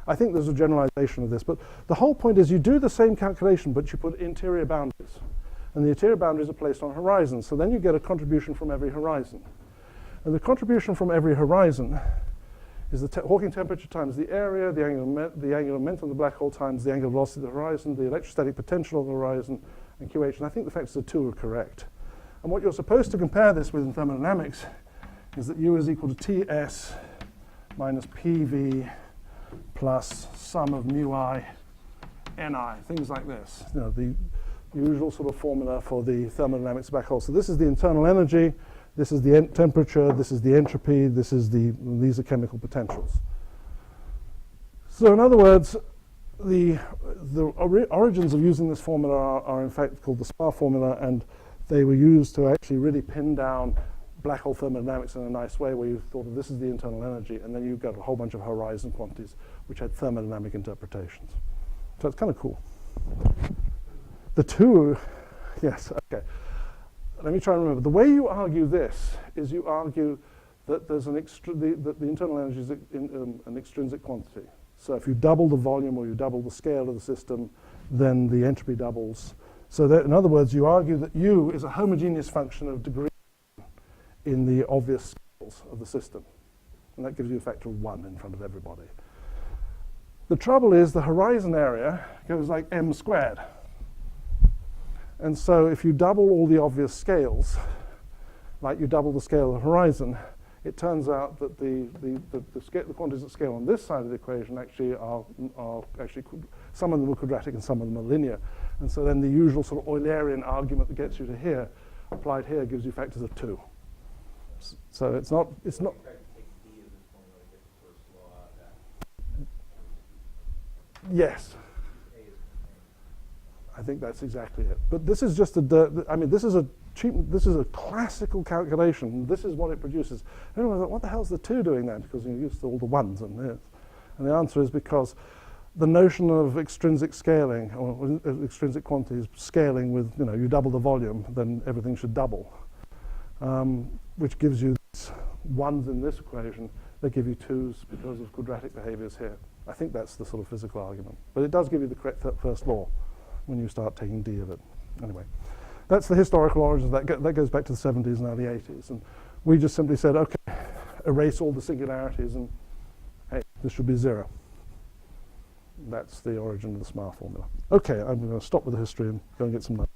I think there's a generalization of this, but the whole point is you do the same calculation, but you put interior boundaries. And the interior boundaries are placed on horizons, so then you get a contribution from every horizon. And the contribution from every horizon is the Hawking temperature times the area, the angular momentum of the black hole times the angular velocity of the horizon, the electrostatic potential of the horizon, and QH. And I think the factors of 2 are correct. And what you're supposed to compare this with in thermodynamics is that U is equal to Ts minus PV plus sum of mu I, Ni, things like this. You know, the usual sort of formula for the thermodynamics of black holes. So this is the internal energy, this is the temperature, this is the entropy, these are chemical potentials. So in other words, the origins of using this formula are in fact called the Smar formula, and they were used to actually really pin down black hole thermodynamics in a nice way, where you thought of this is the internal energy, and then you've got a whole bunch of horizon quantities which had thermodynamic interpretations. So it's kind of cool. The 2, yes, okay. Let me try and remember. The way you argue this is you argue that there's that the internal energy is an extrinsic quantity. So if you double the volume or you double the scale of the system, then the entropy doubles. So that, in other words, you argue that U is a homogeneous function of degree in the obvious scales of the system. And that gives you a factor of 1 in front of everybody. The trouble is the horizon area goes like m squared. And so if you double all the obvious scales, like you double the scale of the horizon, it turns out that the quantities at scale on this side of the equation actually are actually, some of them are quadratic and some of them are linear. And so then the usual sort of Eulerian argument that gets you to here, applied here, gives you factors of 2. So it's not. Yes. I think that's exactly it. But this is just this is a classical calculation. This is what it produces. And everyone thought, what the hell's the 2 doing there? Because you're used to all the 1s and this. And the answer is because the notion of extrinsic scaling, or extrinsic quantities scaling with, you double the volume, then everything should double. Which gives you 1s in this equation, they give you 2s because of quadratic behaviors here. I think that's the sort of physical argument. But it does give you the correct first law when you start taking D of it. Anyway, that's the historical origins. That goes back to the 70s and early 80s. And we just simply said, okay, erase all the singularities and, hey, this should be 0. That's the origin of the Smar formula. Okay, I'm going to stop with the history and go and get some notes.